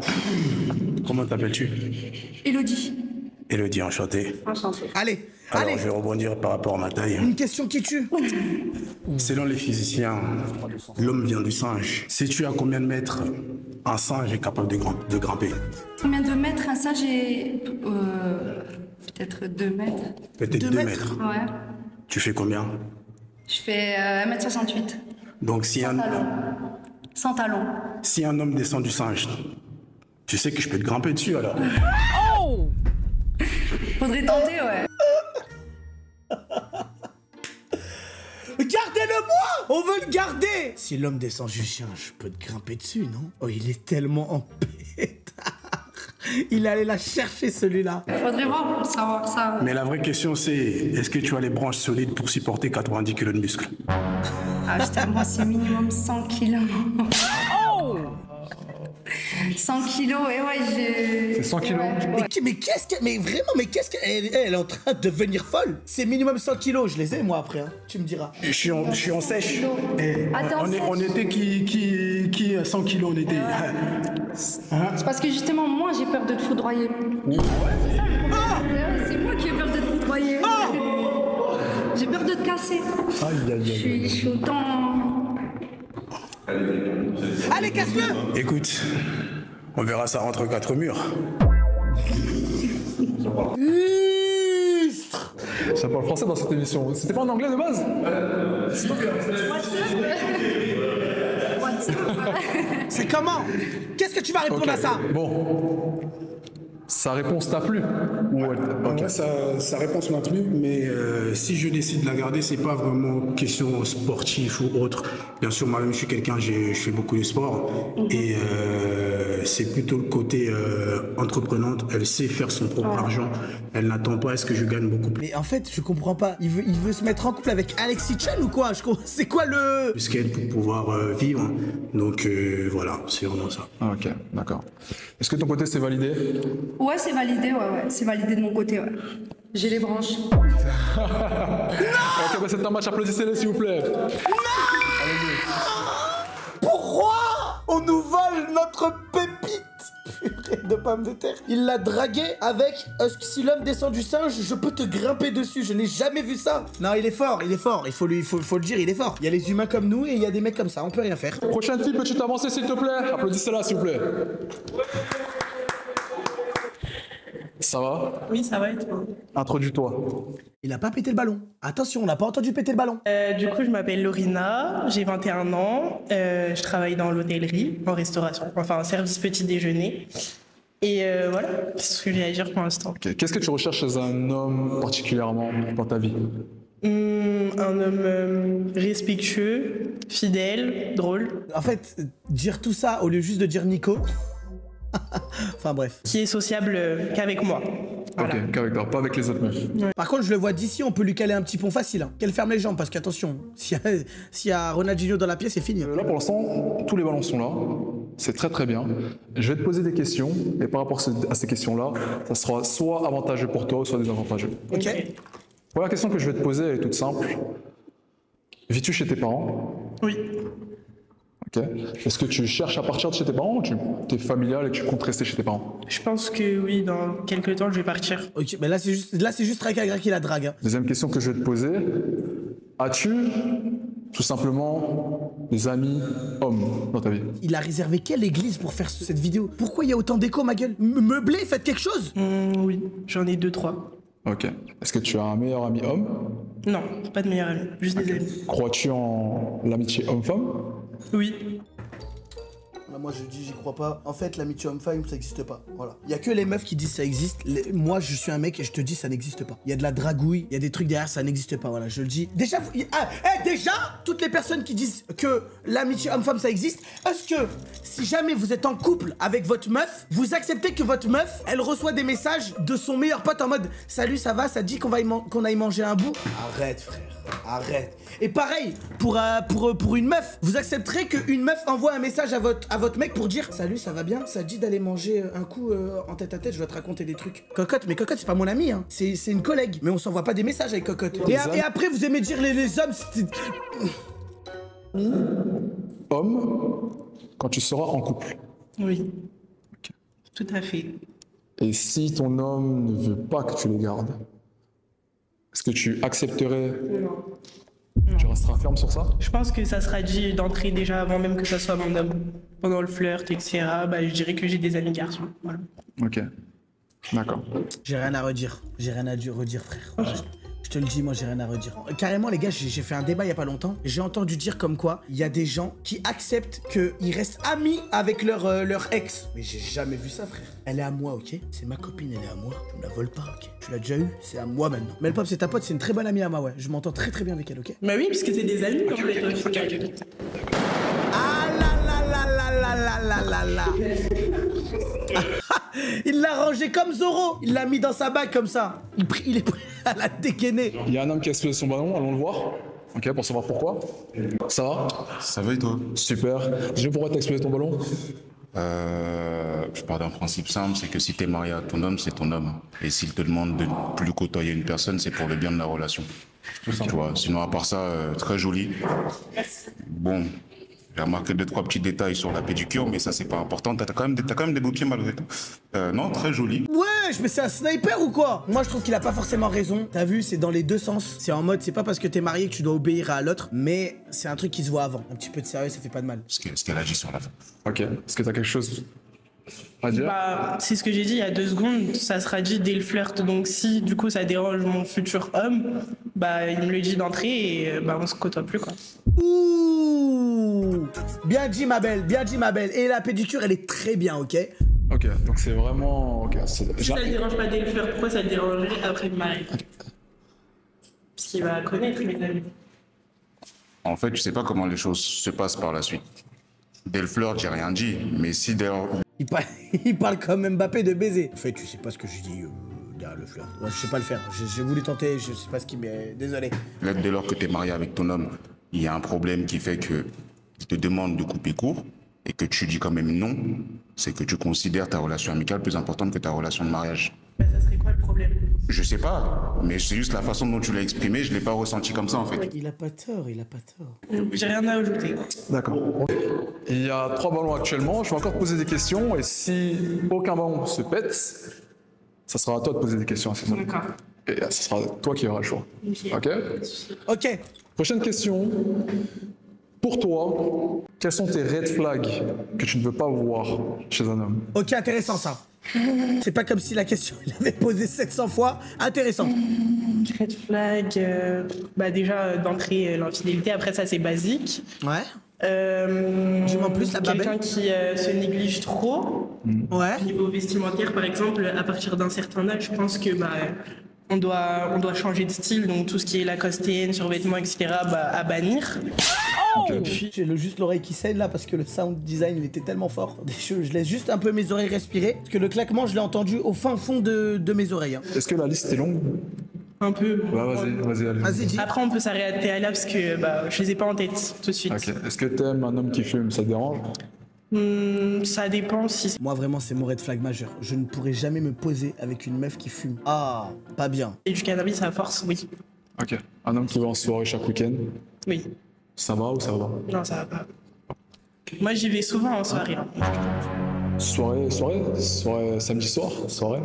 comment t'appelles-tu? Élodie. Élodie, enchanté. Enchantée. Allez, Alors, allez! je vais rebondir par rapport à ma taille. Une question qui tue. Selon les physiciens, l'homme vient du singe. Sais-tu à combien de mètres un singe est capable de grimper? Combien de mètres un singe est... peut-être 2 mètres. Peut-être 2 mètres. Ouais. Tu fais combien? Je fais 1m68. Donc si Sans talons. Si un homme descend du singe, tu sais que je peux te grimper dessus alors. Oh! Faudrait tenter, ouais. Gardez-le-moi! On veut le garder! Si l'homme descend du chien, je peux te grimper dessus, non? Oh, il est tellement en pétard. Il allait la chercher, celui-là. Faudrait voir pour savoir ça. Mais la vraie question c'est, est-ce que tu as les branches solides pour supporter 90 kg de muscles? Ah putain, moi c'est minimum 100 kilos. Oh! 100 kilos, et ouais, j'ai... C'est 100 kilos. Ouais. Mais qu'est-ce qu'elle... Mais vraiment, mais qu'est-ce qu'elle... Elle est en train de devenir folle. C'est minimum 100 kilos. Je les ai, moi, après. Hein. Tu me diras. Je suis en sèche. Attends, On était qui 100 kilos on était. C'est parce que justement, moi, j'ai peur de te foudroyer. C'est moi qui ai peur de te foudroyer. J'ai peur de te casser. Je suis autant... Allez, casse-le! Écoute, on verra ça entre 4 murs. Ça parle français dans cette émission. C'était pas en anglais de base? C'est comment? Qu'est-ce que tu vas répondre à ça? Bon. Sa réponse t'a plu? Ouais, sa réponse m'a plu, mais si je décide de la garder, c'est pas vraiment question sportive ou autre. Bien sûr, moi-même, je suis quelqu'un, je fais beaucoup de sport, et c'est plutôt le côté entreprenante. Elle sait faire son propre argent. Elle n'attend pas à ce que je gagne beaucoup plus. Mais en fait, je comprends pas. Il veut se mettre en couple avec Alexis Chan ou quoi? C'est quoi le... Plus qu'elle pour pouvoir vivre. Donc voilà, c'est vraiment ça. Ah, ok, d'accord. Est-ce que de ton côté, c'est validé? Ouais, c'est validé, ouais. C'est validé de mon côté, ouais. J'ai les branches. Ok, bah c'est un match, applaudissez-les s'il vous plaît. Pourquoi on nous vole notre pépite? Purée de pommes de terre. Il l'a dragué avec si l'homme descend du singe, je peux te grimper dessus. Je n'ai jamais vu ça. Non, il est fort. Il faut le dire, il est fort. Il y a les humains comme nous et il y a des mecs comme ça. On peut rien faire. Prochaine fille, petite avancée s'il te plaît. Applaudissez-la s'il vous plaît. Ça va? Oui, ça va et toi? Introduis-toi. Il a pas pété le ballon. Attention, on n'a pas entendu péter le ballon. Du coup, je m'appelle Lorina, j'ai 21 ans, je travaille dans l'hôtellerie, en restauration, enfin en service petit déjeuner. Et voilà, c'est ce que j'ai à dire pour l'instant. Okay. Qu'est-ce que tu recherches chez un homme particulièrement dans ta vie? Un homme respectueux, fidèle, drôle. En fait, dire tout ça au lieu juste de dire Nico. Enfin bref. Qui est sociable qu'avec moi. Voilà. Ok, qu'avec toi, pas avec les autres meufs. Ouais. Par contre, je le vois d'ici, on peut lui caler un petit pont facile. Hein. Qu'elle ferme les jambes, parce qu'attention, s'il y a Ronaldinho dans la pièce, c'est fini. Là, pour l'instant, tous les ballons sont là. C'est très très bien. Je vais te poser des questions, et par rapport à ces questions-là, ça sera soit avantageux pour toi, soit désavantageux. Ok. Voilà, la question que je vais te poser, elle est toute simple. Vis-tu chez tes parents? Oui. Ok. Est-ce que tu cherches à partir de chez tes parents ou tu es familial et tu comptes rester chez tes parents? Je pense que oui, dans quelques temps, je vais partir. Ok, mais là, c'est juste Rakagra qui la drague. Hein. Deuxième question que je vais te poser. As-tu tout simplement des amis hommes dans ta vie? Il a réservé quelle église pour faire cette vidéo? Pourquoi il y a autant d'écho, ma gueule? Meublé, faites quelque chose. Oui, j'en ai 2-3. Ok. Est-ce que tu as un meilleur ami homme? Non, pas de meilleur ami, juste des amis. Crois-tu en l'amitié homme-femme? Oui. Moi je dis j'y crois pas. En fait l'amitié homme-femme ça existe pas. Voilà. Il y a que les meufs qui disent ça existe. Moi je suis un mec et je te dis ça n'existe pas. Il y a de la dragouille, il y a des trucs derrière, ça n'existe pas. Voilà, je le dis. Déjà, déjà toutes les personnes qui disent que l'amitié homme-femme ça existe, est-ce que si jamais vous êtes en couple avec votre meuf, vous acceptez que votre meuf, elle reçoit des messages de son meilleur pote en mode salut ça va, ça dit qu'on aille manger un bout? Arrête frère. Arrête. Et pareil, pour une meuf, vous accepterez qu'une meuf envoie un message à votre mec pour dire salut, ça va bien? Ça te dit d'aller manger un coup en tête à tête, je dois te raconter des trucs. Cocotte, mais Cocotte, c'est pas mon ami, hein. C'est une collègue. Mais on s'envoie pas des messages avec Cocotte. Et après, vous aimez dire les hommes. Homme, quand tu seras en couple. Oui. Okay. Tout à fait. Et si ton homme ne veut pas que tu les gardes, est-ce que tu accepterais? Non. Tu resteras ferme sur ça? Je pense que ça sera dit d'entrée déjà avant même que ça soit mon homme. Pendant le flirt, etc. Bah, je dirais que j'ai des amis garçons. Voilà. Ok. D'accord. J'ai rien à redire. J'ai rien à redire, frère. Voilà. Je te le dis, moi j'ai rien à redire. Carrément les gars, j'ai fait un débat il y a pas longtemps. J'ai entendu dire comme quoi il y a des gens qui acceptent qu'ils restent amis avec leur ex. Mais j'ai jamais vu ça frère. Elle est à moi, ok? C'est ma copine, elle est à moi. Je me la vole pas, ok? Tu l'as déjà eu, c'est à moi maintenant. Mais le pop c'est ta pote, c'est une très bonne amie à moi, ouais. Je m'entends très très bien avec elle, ok? Bah oui, puisque c'est des amis comme les autres. Ah là là là là là là là là là. Il l'a rangé comme Zoro. Il l'a mis dans sa bague comme ça. Il est prêt à la dégainer. Il y a un homme qui a explosé son ballon, allons le voir. Ok, pour savoir pourquoi. Ça va? Ça va et toi? Super. Déjà, pourquoi t'as explosé ton ballon? Je pars d'un principe simple, c'est que si t'es marié à ton homme, c'est ton homme. Et s'il te demande de ne plus côtoyer une personne, c'est pour le bien de la relation. Tu vois, sinon à part ça, très joli. Bon, j'ai remarqué 2-3 petits détails sur la pédicure, mais ça c'est pas important. T'as quand même des beaux pieds malgré tout. Non, très joli. Ouais, mais c'est un sniper ou quoi? Moi je trouve qu'il a pas forcément raison. T'as vu, c'est dans les deux sens. C'est en mode, c'est pas parce que t'es marié que tu dois obéir à l'autre, mais c'est un truc qui se voit avant. Un petit peu de sérieux, ça fait pas de mal. Ce qu'elle a dit sur la fin. Ok. Est-ce que t'as quelque chose à dire? Bah, c'est ce que j'ai dit il y a 2 secondes. Ça sera dit dès le flirt. Donc si du coup ça dérange mon futur homme, bah il me le dit d'entrée et bah on se côtoie plus quoi. Ouh, bien dit ma belle, bien dit ma belle. Et la pédicure, elle est très bien, ok? Ok, donc c'est vraiment... Ok, Si ça le dérange pas dès le flirt, pourquoi ça le dérangerait après le mariage? Parce qu'il va connaître mes amis. En fait, tu sais pas comment les choses se passent par la suite. Dès le flirt, j'ai rien dit, mais si derrière... Il parle comme Mbappé de baiser. En fait, tu sais pas ce que j'ai dit derrière le flirt. Ouais, je sais pas le faire. J'ai voulu tenter, je sais pas ce qui m'est... Désolé. Dès lors que t'es marié avec ton homme, il y a un problème qui fait que il te demande de couper court et que tu dis quand même non, c'est que tu considères ta relation amicale plus importante que ta relation de mariage. Bah, ça serait quoi le problème? Je sais pas, mais c'est juste la façon dont tu l'as exprimé, je l'ai pas ressenti comme ça en fait. Il a pas tort, il a pas tort. J'ai rien à ajouter. D'accord. Il y a 3 ballons actuellement, je vais encore te poser des questions et si aucun ballon se pète, ça sera à toi de poser des questions à ces hommes. D'accord. Et ce sera toi qui auras le choix. Ok? Ok. Prochaine question. Pour toi, quels sont tes red flags que tu ne veux pas voir chez un homme? Ok, intéressant ça. C'est pas comme si la question, il avait posé 700 fois. Intéressant. Red flag, bah déjà d'entrée l'infidélité, après ça c'est basique. Ouais. Dis-moi en plus, la babelle. Quelqu'un qui se néglige trop. Ouais. Au niveau vestimentaire par exemple, à partir d'un certain âge, je pense que bah, on doit changer de style, donc tout ce qui est lacostéenne, survêtements, etc. Bah, à bannir. J'ai juste l'oreille qui saigne là parce que le sound design il était tellement fort. Je laisse juste un peu mes oreilles respirer parce que le claquement je l'ai entendu au fin fond de mes oreilles. Hein. Est-ce que la liste est longue? Un peu. Ouais, vas-y, allez. Vas-y, dis. Après on peut s'arrêter à là parce que bah, je les ai pas en tête tout de suite. Ok. Est-ce que t'aimes un homme qui fume, ça te dérange? Ça dépend si... Moi vraiment c'est mon red flag majeur. Je ne pourrais jamais me poser avec une meuf qui fume. Ah, pas bien. Et du cannabis à force, oui. Ok. Un homme qui va en soirée chaque week-end, Oui. ça va ou ça va? Non, ça va pas. Moi j'y vais souvent en soirée. Là. Soirée, samedi soir, soirée.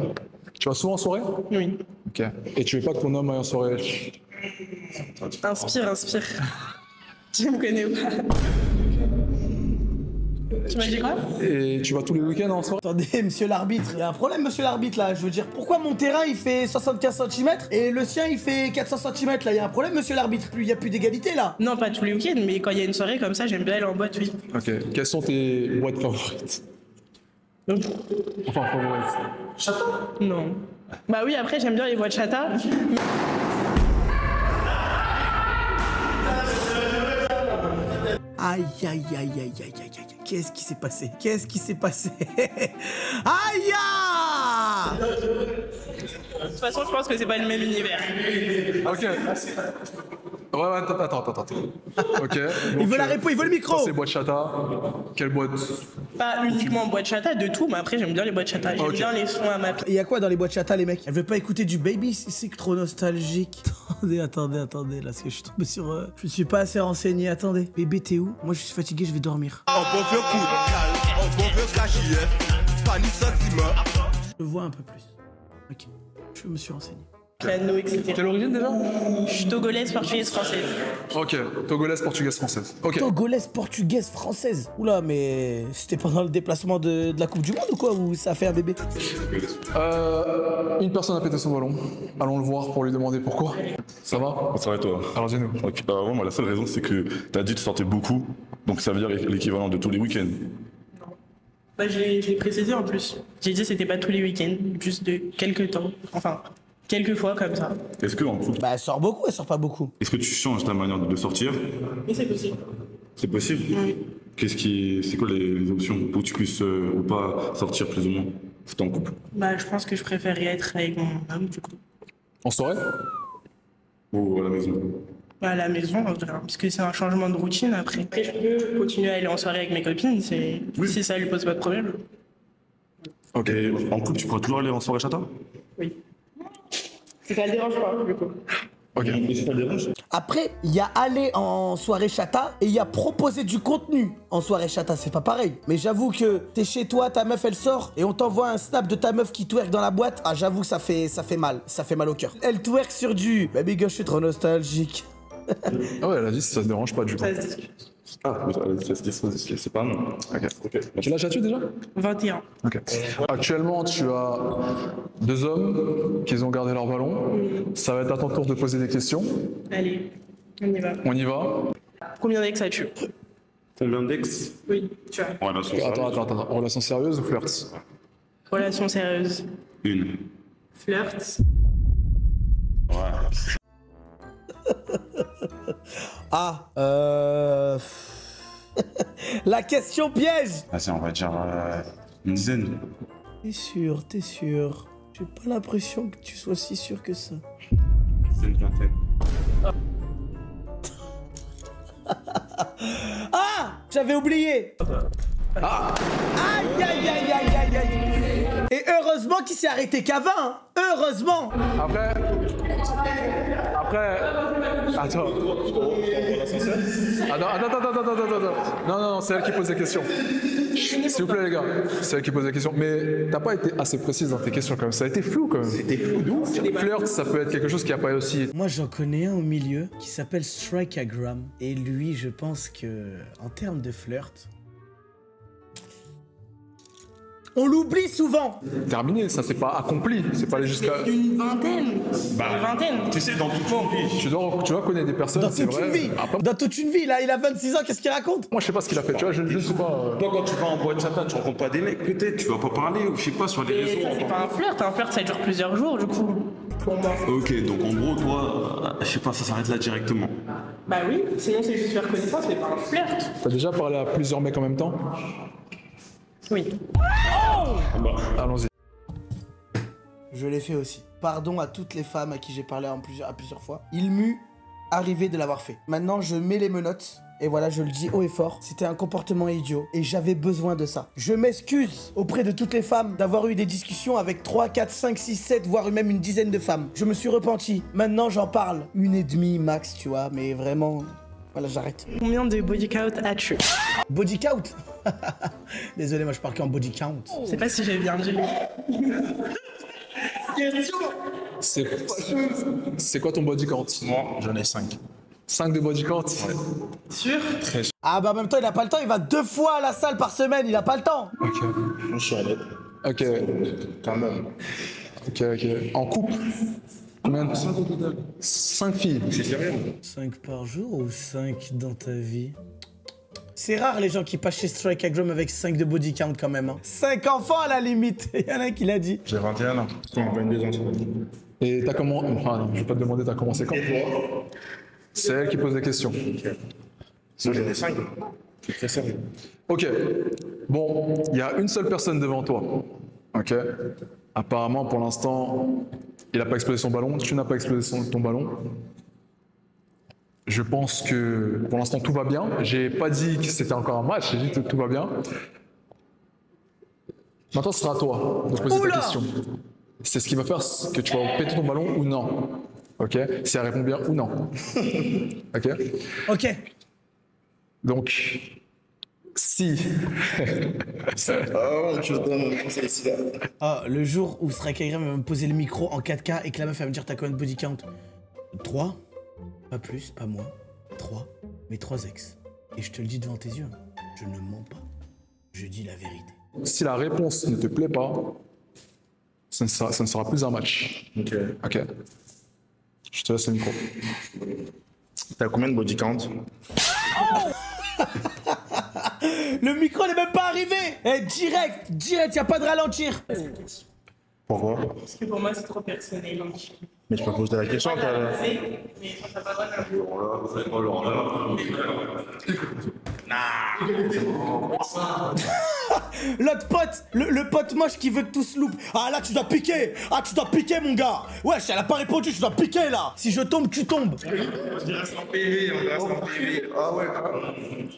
Tu vas souvent en soirée? Oui. Ok. Et tu veux pas que ton homme aille en soirée? Inspire. Tu me connais ou pas? Tu m'as dit quoi? Et tu vas tous les week-ends en soirée? Attendez, monsieur l'arbitre, il y a un problème, monsieur l'arbitre là. Je veux dire, pourquoi mon terrain il fait 75 cm et le sien il fait 400 cm là? Il y a un problème, monsieur l'arbitre. Il y a plus d'égalité là. Non, pas tous les week-ends, mais quand il y a une soirée comme ça, j'aime bien aller en boîte, oui. Ok. Quelles sont tes boîtes favorites? Enfin, favorites. Chata? Non. Bah oui, après j'aime bien les boîtes chata. Aïe. Qu'est-ce qui s'est passé? Aïe! De toute façon, je pense que c'est pas le même univers. Ok. Ouais, attends. Ok. Il veut la réponse, il veut le micro. C'est boîte chata. Quelle boîte? Pas uniquement boîte chata, de tout, mais après j'aime bien les boîtes chata. J'aime bien les sons à ma place. Il y a quoi dans les boîtes chata, les mecs? Elle veut pas écouter du Baby c'est trop nostalgique. Attendez, là, parce que je suis tombé sur... Je suis pas assez renseigné, attendez. Bébé, t'es où? Moi, je suis fatigué, je vais dormir. Je vois un peu plus. Ok, je me suis renseigné. Piano, etc. Quelle origine déjà? Je suis togolaise, portugaise, française. Ok, togolaise, portugaise, française. Ok. Togolaise, portugaise, française. Oula, mais c'était pendant le déplacement de la Coupe du Monde ou quoi? Ou ça a fait un bébé? Une personne a pété son ballon. Allons le voir pour lui demander pourquoi. Ça va? Ça va et toi? Alors dis-nous. Ok. Ouais, moi, la seule raison, c'est que t'as dit que tu sortais beaucoup, donc ça veut dire l'équivalent de tous les week-ends. Bah, je l'ai précisé en plus. J'ai dit c'était pas tous les week-ends, juste de quelques temps. Enfin, quelques fois comme ça. Est-ce que en couple, Bah, elle sort beaucoup, elle sort pas beaucoup. est-ce que tu changes ta manière de sortir? Mais c'est possible. C'est possible? Oui. C'est quoi les options pour que tu puisses ou pas sortir plus ou moins si t'es en couple? Bah, je pense que je préférerais être avec mon homme, du coup. En soirée? Ou à la maison? Bah, à la maison, parce que c'est un changement de routine après. Après, je peux continuer à aller en soirée avec mes copines, si ça lui pose pas de problème. Ok. Et en couple, tu pourrais toujours aller en soirée chata? Oui. Si ça le dérange pas, du coup. Ok. Et si ça te dérange? Après, il y a aller en soirée chata et il y a proposer du contenu en soirée chata, c'est pas pareil. Mais j'avoue que t'es chez toi, ta meuf elle sort et on t'envoie un snap de ta meuf qui twerk dans la boîte. Ah, j'avoue que ça fait mal au cœur. Elle twerk sur du baby girl, je suis trop nostalgique. Ah ouais, elle a dit si ça te dérange pas du coup. Ça se discute. Ah, mais c'est pas non. Ok. Quel âge as-tu déjà? 21. Ok. Actuellement, tu as 2 hommes qui ont gardé leur ballon. Ça va être à ton tour de poser des questions. Allez, on y va. On y va. Combien d'ex as-tu? Combien d'ex? Oui, tu as. Relation Attends. Relation sérieuse ou flirt? Relation sérieuse. Une. Flirt. Ouais. Ah, la question piège. Vas-y, on va dire une dizaine. T'es sûr? J'ai pas l'impression que tu sois si sûr que ça. C'est une vingtaine. Ah, j'avais oublié. Ah. Aïe. Et heureusement qu'il s'est arrêté qu'à 20, hein. Heureusement. Après. Attends. Attends. Non, c'est elle qui pose les questions. S'il vous plaît, les gars, c'est elle qui pose les questions. Mais t'as pas été assez précise dans tes questions quand même. Ça a été flou quand même. C'était flou d'où? Flirt, ça peut être quelque chose qui a pas aussi. Moi, j'en connais un au milieu qui s'appelle Strikeagram. Et lui, je pense que, en termes de flirt, On l'oublie souvent. Terminé, ça c'est pas accompli, c'est pas aller jusqu'à... Une vingtaine. Bah, Une vingtaine. tu sais, dans toute une vie. Tu dois connaître des personnes, Dans c'est toute vrai. une vie. Après, Dans toute une vie, là, il a 26 ans, qu'est-ce qu'il raconte? moi je sais pas ce qu'il a fait, tu vois, je sais pas. Toi, quand tu vas en boîte chata, tu rencontres pas des mecs, peut-être, tu vas pas parler, ou je sais pas, sur les Et réseaux. ça, c'est pas un flirt, ça dure plusieurs jours, du coup, pour moi. Ok, donc en gros, toi, je sais pas, ça s'arrête là directement. Bah oui, sinon c'est juste faire connaissance, mais pas un flirt. T'as déjà parlé à plusieurs mecs en même temps? Oui. Allons-y. Je l'ai fait aussi. Pardon à toutes les femmes à qui j'ai parlé à plusieurs fois. Il m'eût arrivé de l'avoir fait. Maintenant, je mets les menottes. Et voilà, je le dis haut et fort, c'était un comportement idiot et j'avais besoin de ça. Je m'excuse auprès de toutes les femmes d'avoir eu des discussions avec 3, 4, 5, 6, 7, voire même une dizaine de femmes. Je me suis repenti. Maintenant, j'en parle. 1,5 max, tu vois, mais vraiment... Voilà, j'arrête. Combien de body count as-tu? Body count? Désolé, moi je parle qu'en body count. Je sais pas si j'ai bien dit. C'est quoi ton body count? Moi, j'en ai 5. 5 de body count? Sûr? Ah bah en même temps, il a pas le temps, il va 2 fois à la salle par semaine, il a pas le temps. Ok. Je suis honnête. Ok. Quand même. Ok. En couple? Combien de... 5 filles. C'est sérieux? 5 par jour ou 5 dans ta vie? C'est rare les gens qui passent chez Strike Agrom avec 5 de body count quand même. Hein. 5 enfants à la limite, il y en a qui l'a dit. J'ai 21 ans. Comment 22 ans? Et t'as comment... Enfin, non, je vais pas te demander t'as commencé quand. C'est elle qui pose des questions. Moi, j'en ai 5. C'est très sérieux. Ok. Bon, il y a une seule personne devant toi. Ok. Apparemment, pour l'instant, il n'a pas explosé son ballon. Tu n'as pas explosé ton ballon. Je pense que pour l'instant tout va bien. J'ai pas dit que c'était encore un match, j'ai dit que tout va bien. Maintenant, ce sera à toi de poser ta question. C'est ce qui va faire que tu vas péter ton ballon ou non. Ok? Si elle répond bien ou non. Ok? Ok. Donc, si. Ah, le jour où Strike Agrom va me poser le micro en 4K et que la meuf va me dire t'as combien de body count? 3. Pas plus, pas moins. 3. Mes 3 ex. Et je te le dis devant tes yeux, je ne mens pas. Je dis la vérité. Si la réponse ne te plaît pas, ça ne sera plus un match. Ok. Je te laisse le micro. T'as combien de body count? Le micro n'est même pas arrivé. Eh, direct, y a pas de ralentir. Pourquoi? Parce que pour moi, c'est trop personnel. Donc... Mais je peux poser la question. Mais ça pas L'autre pote, le pote moche qui veut tous loop. Ah là tu dois piquer. Ah tu dois piquer mon gars. Wesh, elle a pas répondu, tu dois piquer là. Si je tombe, tu tombes. On reste en PV, Ah ouais.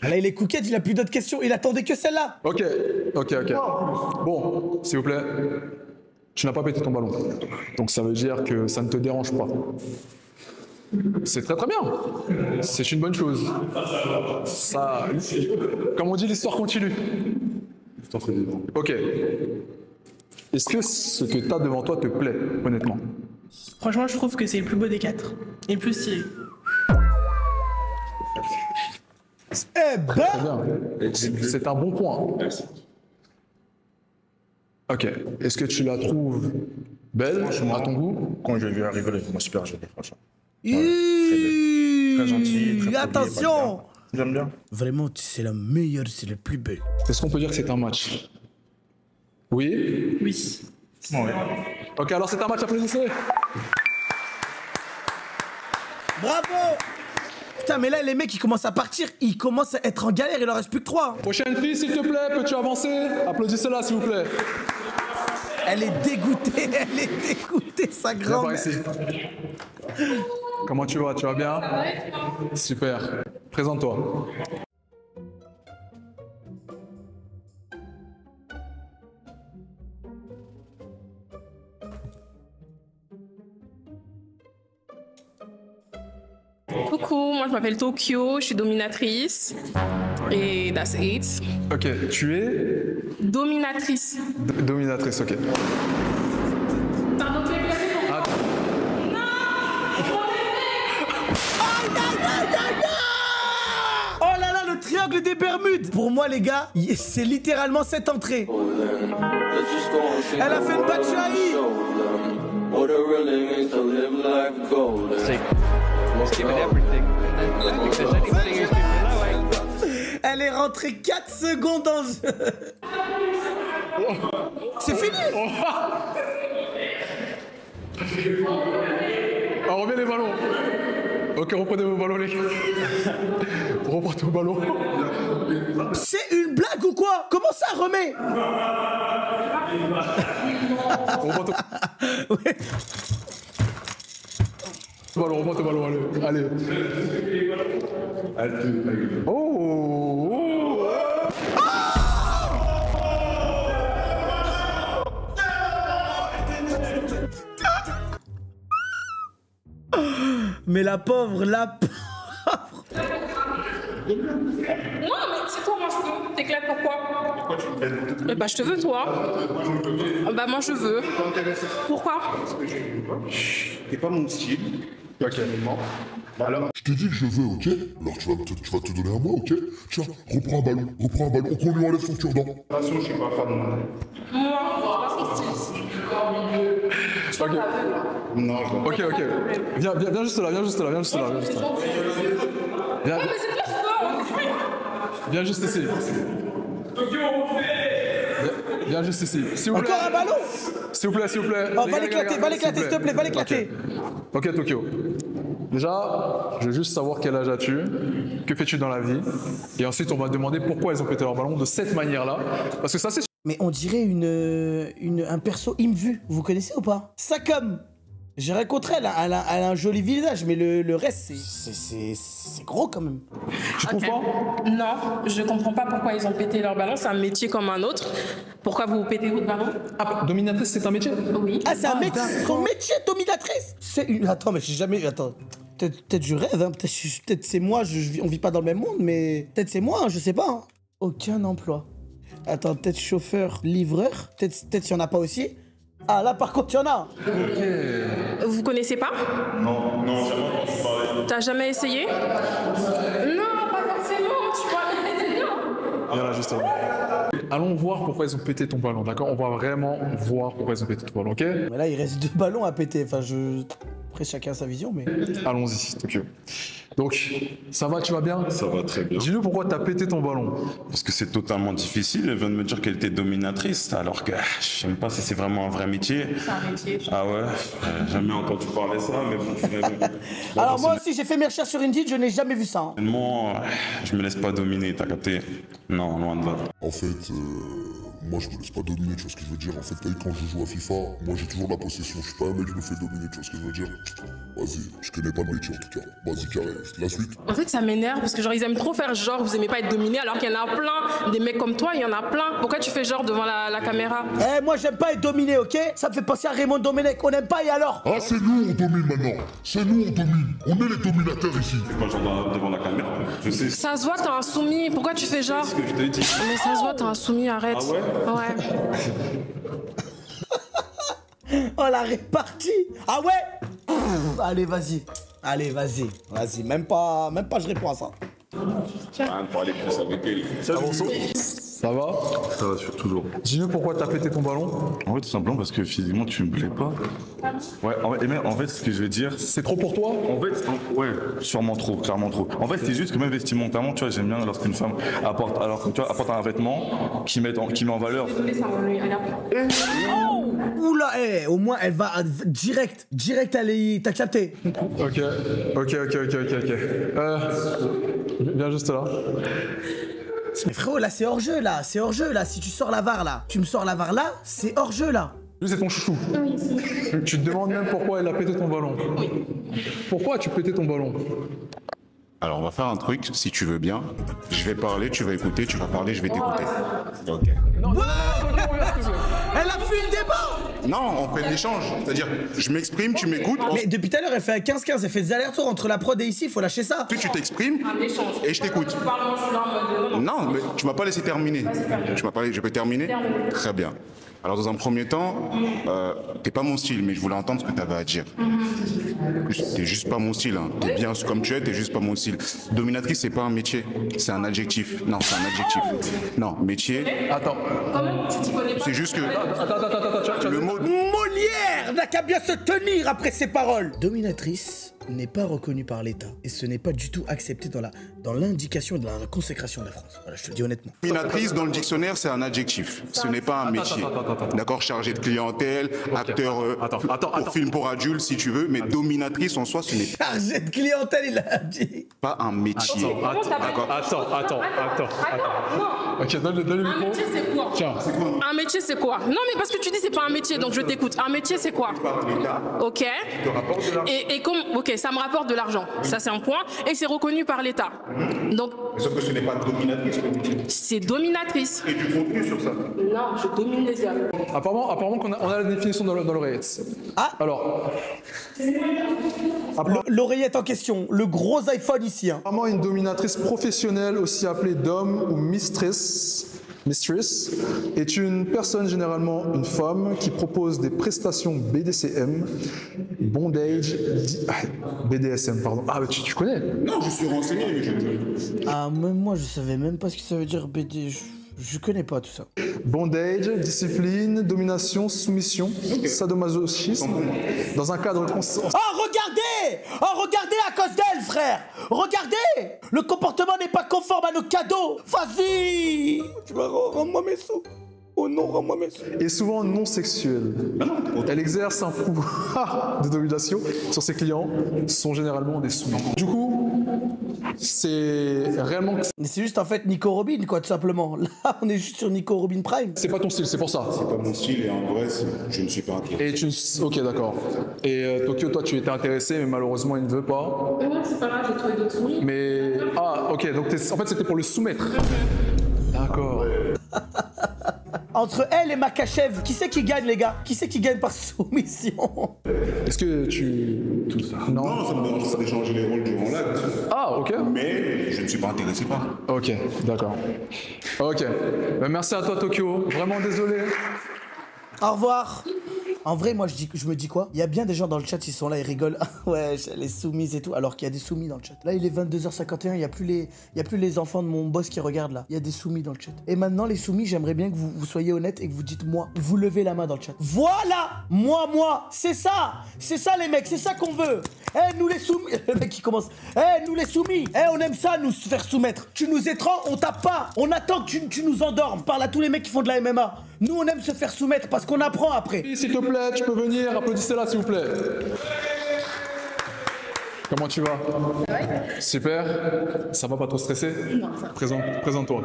Là il est couquette, il a plus d'autres questions. Il attendait que celle-là. Ok. Bon, s'il vous plaît. Tu n'as pas pété ton ballon. Donc ça veut dire que ça ne te dérange pas. C'est très très bien. C'est une bonne chose. Ça, comme on dit, l'histoire continue. Ok. Est-ce que ce que tu as devant toi te plaît, honnêtement? Franchement, je trouve que c'est le plus beau des 4. Et le plus stylé. Eh Très bien. C'est un bon point. Ok. Est-ce que tu la trouves belle, à ton goût? Quand je l'ai vu arriver, elle est super jolie, franchement. Très gentil, très attention. J'aime bien. Vraiment, c'est la meilleure, c'est la plus belle. Est-ce qu'on peut dire que c'est un match? Oui? Oui. Ouais. Ok, alors c'est un match, applaudissez. Bravo. Putain, mais là, les mecs, ils commencent à partir. Ils commencent à être en galère, il leur reste plus que 3. Prochaine fille, s'il te plaît, peux-tu avancer? Applaudissez-la, s'il vous plaît. Elle est dégoûtée, sa Viens grande. par ici. Comment tu vas? Tu vas bien? Super. Présente-toi. Coucou, moi je m'appelle Tokyo, je suis dominatrice. Et that's it. Ok, tu es Dominatrice. dominatrice, ok. Pardon, tu es placée pour moi. Oh là là, le triangle triangle des Bermudes. Pour moi, les gars, c'est littéralement cette entrée. Elle a fait une bachaï. Elle est rentrée 4 secondes en jeu. C'est fini. Alors, reviens les ballons. Ok, reprenez vos ballons, les gars. Reprenez vos ballons. C'est une blague ou quoi? Comment ça, remets? Ouais. Remonte le ballon, allez. Oh. Mais la pauvre, la pauvre. Non, mais c'est toi, moi je veux. T'éclates pourquoi? Pourquoi tu me fais? Bah, je te veux, toi. Bah, moi je veux. Pourquoi? T'es pas mon style. Ok. Alors, je te dis que je veux, ok? Alors tu vas te donner à moi, ok? Tiens, reprends un ballon, qu'on lui enlève son cure-dent. De toute façon, je suis pas fan. Moi, je suis pas Ok. Non, je vois. Ok. Viens juste là. Viens. mais c'est toi qui veux. Viens juste ici. Viens juste ici. S'il vous plaît. Encore un ballon? S'il vous plaît. Oh, va l'éclater, s'il te plaît, va l'éclater. Ok, Tokyo. Déjà, je veux juste savoir quel âge as-tu, que fais-tu dans la vie, et ensuite on va demander pourquoi ils ont pété leur ballon de cette manière-là, parce que ça c'est... Mais on dirait un perso Imvu, vous connaissez ou pas? Sakam. J'ai rencontré, elle a un joli visage, mais le reste, c'est gros quand même. Tu trouves pas? Non, je comprends pas pourquoi ils ont pété leur ballon, c'est un métier comme un autre. Pourquoi vous pétez votre ballon? Ah, dominatrice, c'est un métier? Oui. Ah, c'est un métier, son métier, dominatrice. Attends, mais j'ai jamais... Attends, peut-être je rêve, hein. Peut-être c'est moi, on vit pas dans le même monde, mais peut-être c'est moi, hein, je sais pas. Hein. Aucun emploi. Attends, peut-être chauffeur, livreur, peut-être il y en a pas aussi. Ah, là, par contre, il y en a. Ok. Vous connaissez pas? Non, jamais. T'as jamais essayé? Non, pas forcément, tu vois. Viens là, justement. Allons voir pourquoi ils ont pété ton ballon, d'accord? On va vraiment voir pourquoi ils ont pété ton ballon, ok? Mais là, il reste 2 ballons à péter. Enfin, après, chacun a sa vision, mais... Allons-y, Tokyo. Donc, ça va, tu vas bien? Ça va très bien. Dis-nous pourquoi t'as pété ton ballon. Parce que c'est totalement difficile. Elle vient de me dire qu'elle était dominatrice, alors que je sais même pas si c'est vraiment un vrai métier. C'est un métier. Ah ouais, jamais entendu parler ça, mais bon, finalement. Alors moi aussi, j'ai fait mes recherches sur Indeed, je n'ai jamais vu ça. Hein. Moi, je me laisse pas dominer, t'as capté? Non, loin de là. En fait, moi je me laisse pas dominer, tu vois ce que je veux dire. En fait, t'as vu, quand je joue à FIFA, moi j'ai toujours la possession. Je suis pas un mec qui me fait dominer, tu vois ce que je veux dire. Vas-y, je connais pas le métier en tout cas. Vas-y, carré, la suite. En fait, ça m'énerve parce que genre ils aiment trop faire genre vous aimez pas être dominé alors qu'il y en a plein, des mecs comme toi, il y en a plein. Pourquoi tu fais genre devant la caméra? Eh, moi j'aime pas être dominé, ok? Ça me fait penser à Raymond Domenech, on n'aime pas et alors? Ah, c'est nous on domine maintenant. C'est nous on domine. On est les dominateurs ici. Pas genre devant la caméra. Je sais. Ça se voit, t'es un soumis. Pourquoi tu fais genre? Ce que je te dis. Mais ça se voit, t'es un soumis, arrête. Ah ouais? Ouais. Oh la répartie. Ah ouais? Allez, vas-y. Allez, vas-y. Même pas je réponds à ça. Pour aller plus avec elle. Ça va? Ça va toujours. Dis-nous pourquoi t'as pété ton ballon. En fait, tout simplement parce que physiquement, tu me plais pas. Ouais, en fait, ce que je veux dire. C'est trop pour toi? En fait, ouais, sûrement trop, clairement trop. En fait, c'est juste que même vestimentairement, tu vois, j'aime bien lorsqu'une femme apporte un vêtement qui met en valeur. Oula, au moins elle va direct, t'as capté. Ok. Viens juste là. Mais frérot, là c'est hors jeu là, si tu sors la VAR là, tu me sors la VAR là, c'est hors jeu là. Lui, c'est ton chouchou. Tu te demandes même pourquoi elle a pété ton ballon. Pourquoi as-tu pété ton ballon? Alors, on va faire un truc, si tu veux bien. Je vais parler, tu vas écouter, tu vas parler, je vais t'écouter. Ok. Elle a fait le débat. Non, on fait l'échange. C'est-à-dire, je m'exprime, tu m'écoutes. Mais depuis tout à l'heure, elle fait un 15-15, elle fait des allers-retours entre la prod et ici, faut lâcher ça. Puis tu t'exprimes et je t'écoute. Tu parles, moi je suis là en mode. Non, mais tu m'as pas laissé terminer. Tu m'as parlé, je peux terminer? Très bien. Alors dans un premier temps, t'es pas mon style, mais je voulais entendre ce que t'avais à dire. T'es juste pas mon style, hein. T'es bien comme tu es, t'es juste pas mon style. Dominatrice, c'est pas un métier, c'est un adjectif. Non, c'est un adjectif. Non, métier. Attends. C'est juste que. Attends. Le mot. Molière n'a qu'à bien se tenir après ses paroles. Dominatrice n'est pas reconnue par l'État et ce n'est pas du tout accepté dans l'indication de la consécration de la France. Voilà, je te le dis honnêtement. Dominatrice dans le dictionnaire, c'est un adjectif. Ce n'est pas un métier. D'accord, chargé de clientèle, acteur pour film pour adultes si tu veux, mais dominatrice en soi, ce n'est Chargé de clientèle, il a dit. pas un métier. Attends. Ok, donne le micro. Un métier, c'est quoi? Tiens. Un métier, c'est quoi? Non, mais parce que tu dis c'est pas un métier, donc je t'écoute. Un métier, c'est quoi? Ok. Et comme, ok, ça me rapporte de l'argent. Ça, c'est un point. Et c'est reconnu par l'État. Donc. Sauf que ce n'est pas dominatrice le métier. C'est dominatrice. Et du contenu sur ça. Non, je domine les hommes. Apparemment qu'on a la définition dans l'oreillette. Ah. Alors. L'oreillette en question, le gros iPhone ici. Hein. Apparemment, une dominatrice professionnelle, aussi appelée dom ou mistress, est une personne, généralement une femme, qui propose des prestations BDSM, bondage, BDSM, pardon. Ah, mais tu connais? Non, je suis renseigné, mais je. Ah, même moi, je savais même pas ce que ça veut dire BD. Je connais pas tout ça. Bondage, discipline, domination, soumission, sadomasochisme, dans un cadre constant. Oh, regardez! Oh, regardez à cause d'elle, frère! Regardez! Le comportement n'est pas conforme à nos cadeaux! Vas-y! Tu vas rends-moi mes sous! Oh non, rends-moi mes sous! Et souvent non sexuelle. Elle exerce un pouvoir de domination sur ses clients, sont généralement des soumis. Du coup, c'est réellement... Mais c'est juste en fait Nico Robin, quoi, tout simplement. Là, on est juste sur Nico Robin Prime. C'est pas ton style, c'est pour ça. C'est pas mon style et en vrai, je ne suis pas intéressé. Et tu... Ok, d'accord. Et Tokyo, toi, tu étais intéressé, mais malheureusement, il ne veut pas. Non, c'est pas grave, j'ai trouvé d'autres soumis. Mais... Ah, ok, donc en fait, c'était pour le soumettre. D'accord. Entre elle et Makachev, qui c'est qui gagne, les gars? Qui c'est qui gagne par soumission? Est-ce que tu... Tout ça. Non, ça me dérange pas d'échanger les rôles durant l'acte. Ah, ok. Mais je ne suis pas intéressé par. Ok, d'accord. Ok. Ben, merci à toi, Tokyo. Vraiment désolé. Au revoir. En vrai, moi, je me dis quoi? Il y a bien des gens dans le chat, ils sont là, ils rigolent. Ouais, les soumises et tout, alors qu'il y a des soumis dans le chat. Là, il est 22h51, il y a plus les enfants de mon boss qui regardent là. Il y a des soumis dans le chat. Et maintenant, les soumis, j'aimerais bien que vous soyez honnêtes et que vous dites moi. Vous levez la main dans le chat. Voilà! Moi! C'est ça! C'est ça, les mecs, c'est ça qu'on veut! Eh, nous les soumis! Le mec qui commence. Eh, nous les soumis! Eh, on aime ça, nous se faire soumettre. Tu nous étranges, on tape pas. On attend que tu nous endormes. Parle à tous les mecs qui font de la MMA. Nous, on aime se faire soumettre parce qu'on apprend après. S'il te plaît, tu peux venir, applaudissez-la, s'il vous plaît. Comment tu vas? Super. Ça va, pas trop stressé? Non, ça va. Présente-toi.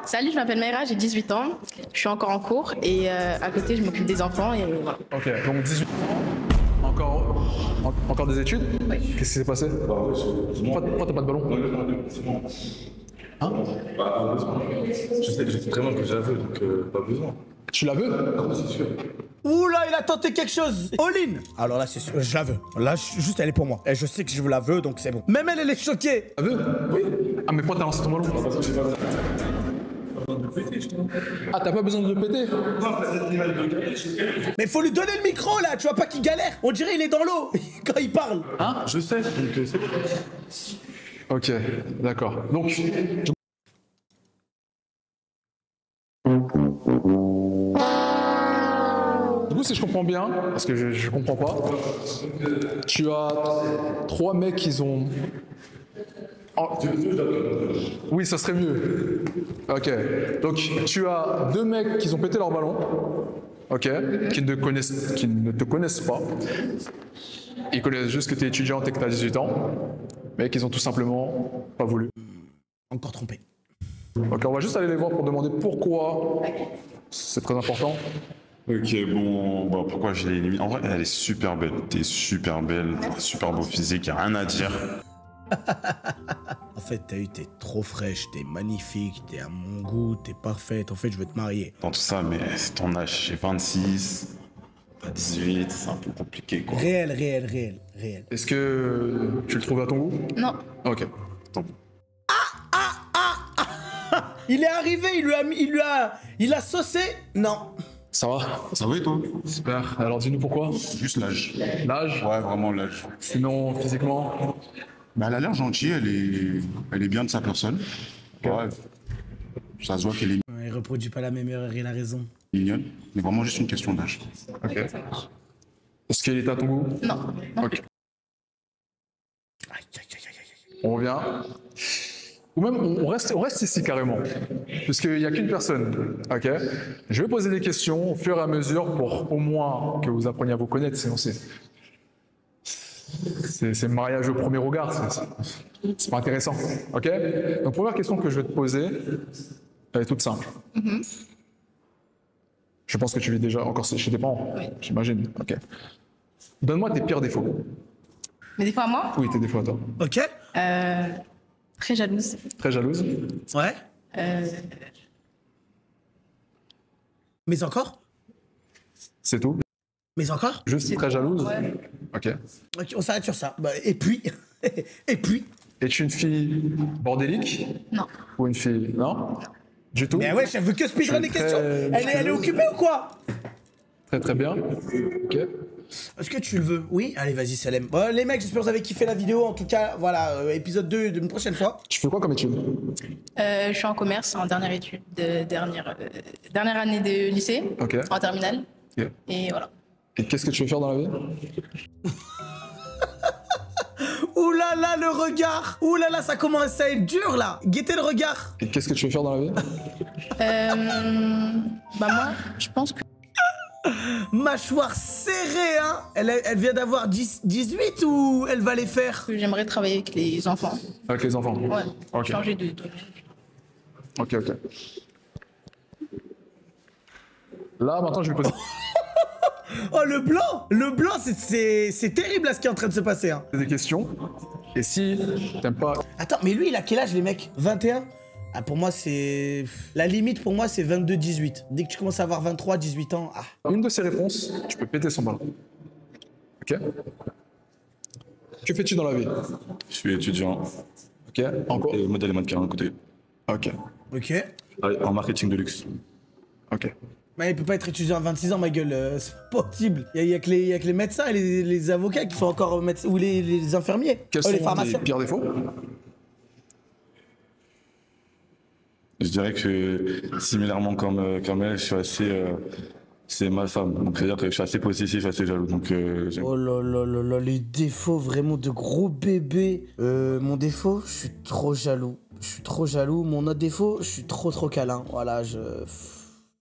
Salut, je m'appelle Mayra, j'ai 18 ans. Je suis encore en cours et à côté, je m'occupe des enfants et voilà. Ok, donc 18 ans. Encore des études? Oui. Qu'est-ce qui s'est passé? Pourquoi t'as pas de ballon? Hein? Je sais très bien que j'avais, donc pas besoin. Tu la veux? C'est sûr. Oula, il a tenté quelque chose. All-in. Alors là, c'est sûr, je la veux. Là, juste, elle est pour moi. Et je sais que je la veux, donc c'est bon. Même elle est choquée. Tu la veux? Oui. Ah, mais pourquoi t'as lancé ton ballon? Parce que j'ai pas Ah, t'as pas besoin de le péter? Mais faut lui donner le micro là, tu vois pas qu'il galère. On dirait il est dans l'eau quand il parle. Hein? Je sais, donc c'est bon. Ok, d'accord. Donc, du coup, si je comprends bien, parce que je comprends pas, tu as 3 mecs qui ont... Oh. Oui, ça serait mieux. Ok. Donc, tu as 2 mecs qui ont pété leur ballon. Ok. Qui ne te connaissent pas. Ils connaissent juste que tu es étudiante et que tu as 18 ans. Mais qu'ils ont tout simplement pas voulu. Encore trompé. Ok, on va juste aller les voir pour demander pourquoi. C'est très important. Ok, bon, pourquoi je l'ai éliminée? En vrai, elle est super belle. T'es super belle, super beau physique, y'a rien à dire. En fait, t'es trop fraîche, t'es magnifique, t'es à mon goût, t'es parfaite. En fait, je veux te marier. Dans tout ça, mais c'est ton âge, j'ai 26, t'as 18, c'est un peu compliqué, quoi. Réel. Est-ce que tu le trouves à ton goût? Non. Ok. Il est arrivé, il a saucé. Non. Ça va? Ça va et toi? Super. Alors dis-nous pourquoi? Juste l'âge. L'âge? Ouais, vraiment l'âge. Sinon, physiquement? Bah, elle a l'air gentille, elle est bien de sa personne. Ouais. Ça se voit qu'elle est Il reproduit pas la même erreur, il a raison. mignonne, mais vraiment juste une question d'âge. Ok. Est-ce qu'elle est à ton goût? Non. Ok. On revient. Ou même, on reste ici carrément. Puisqu'il n'y a qu'une personne. Ok. Je vais poser des questions au fur et à mesure pour au moins que vous appreniez à vous connaître, sinon c'est mariage au premier regard. C'est pas intéressant. Ok. Donc, première question que je vais te poser, elle est toute simple. Je pense que tu vis déjà encore chez tes parents. Oui. J'imagine. Ok. Donne-moi tes pires défauts. Mais des fois, moi, Oui, tes défauts à toi. Ok. très jalouse. Très jalouse. Ouais. Mais encore? C'est tout. Mais encore? Juste très jalouse. Ouais. Ok. Ok, on s'arrête sur ça. Bah, et puis? Et puis? Es-tu une fille bordélique? Non. Ou une fille... Non? Du tout? Mais ouais, elle veut que speedrun des questions. Elle est occupée ou quoi? Très très bien. Ok. Est-ce que tu le veux? Oui? Allez, vas-y, Salem. Bon, les mecs, j'espère que vous avez kiffé la vidéo. En tout cas, voilà, épisode 2 d'une prochaine fois. Tu fais quoi comme étude? Je suis en commerce, en dernière étude, dernière année de lycée, Ok. en terminale. Ok. Et voilà. Et qu'est-ce que tu veux faire dans la vie? Ouh là là, le regard! Ouh là là, ça commence à être dur là! Guettez le regard! Et qu'est-ce que tu veux faire dans la vie? Bah moi, je pense que... Mâchoire serrée, hein! Elle vient d'avoir 18 ou elle va les faire? J'aimerais travailler avec les enfants. Avec les enfants? Ouais. Ok. Changer de... Ok. Là, maintenant, je vais poser Oh, le blanc! Le blanc, c'est terrible là ce qui est en train de se passer, hein! des questions. Et si t'aimes pas... Attends, mais lui, il a quel âge, les mecs? 21? Ah, pour moi, c'est... La limite, pour moi, c'est 22-18. Dès que tu commences à avoir 23-18 ans, ah... Une de ces réponses, tu peux péter son ballon. Ok? Que fais-tu dans la vie? Je suis étudiant. Ok. Encore? Et modèle et mannequin à côté. Ok. Ok. En marketing de luxe. Ok. Mais il peut pas être étudiant à 26 ans, ma gueule, c'est pas possible. Il y a que les médecins et les avocats qui sont encore médecins, ou les infirmiers. Quels les sont pharmaciens. tes pires défauts? Je dirais que similairement comme elle, je suis assez... c'est ma femme. Donc c'est-à-dire que je suis assez possessif, assez jaloux. Donc, Oh là là là là, les défauts vraiment de gros bébés. Mon défaut, je suis trop jaloux. Je suis trop jaloux. Mon autre défaut, je suis trop câlin. Voilà,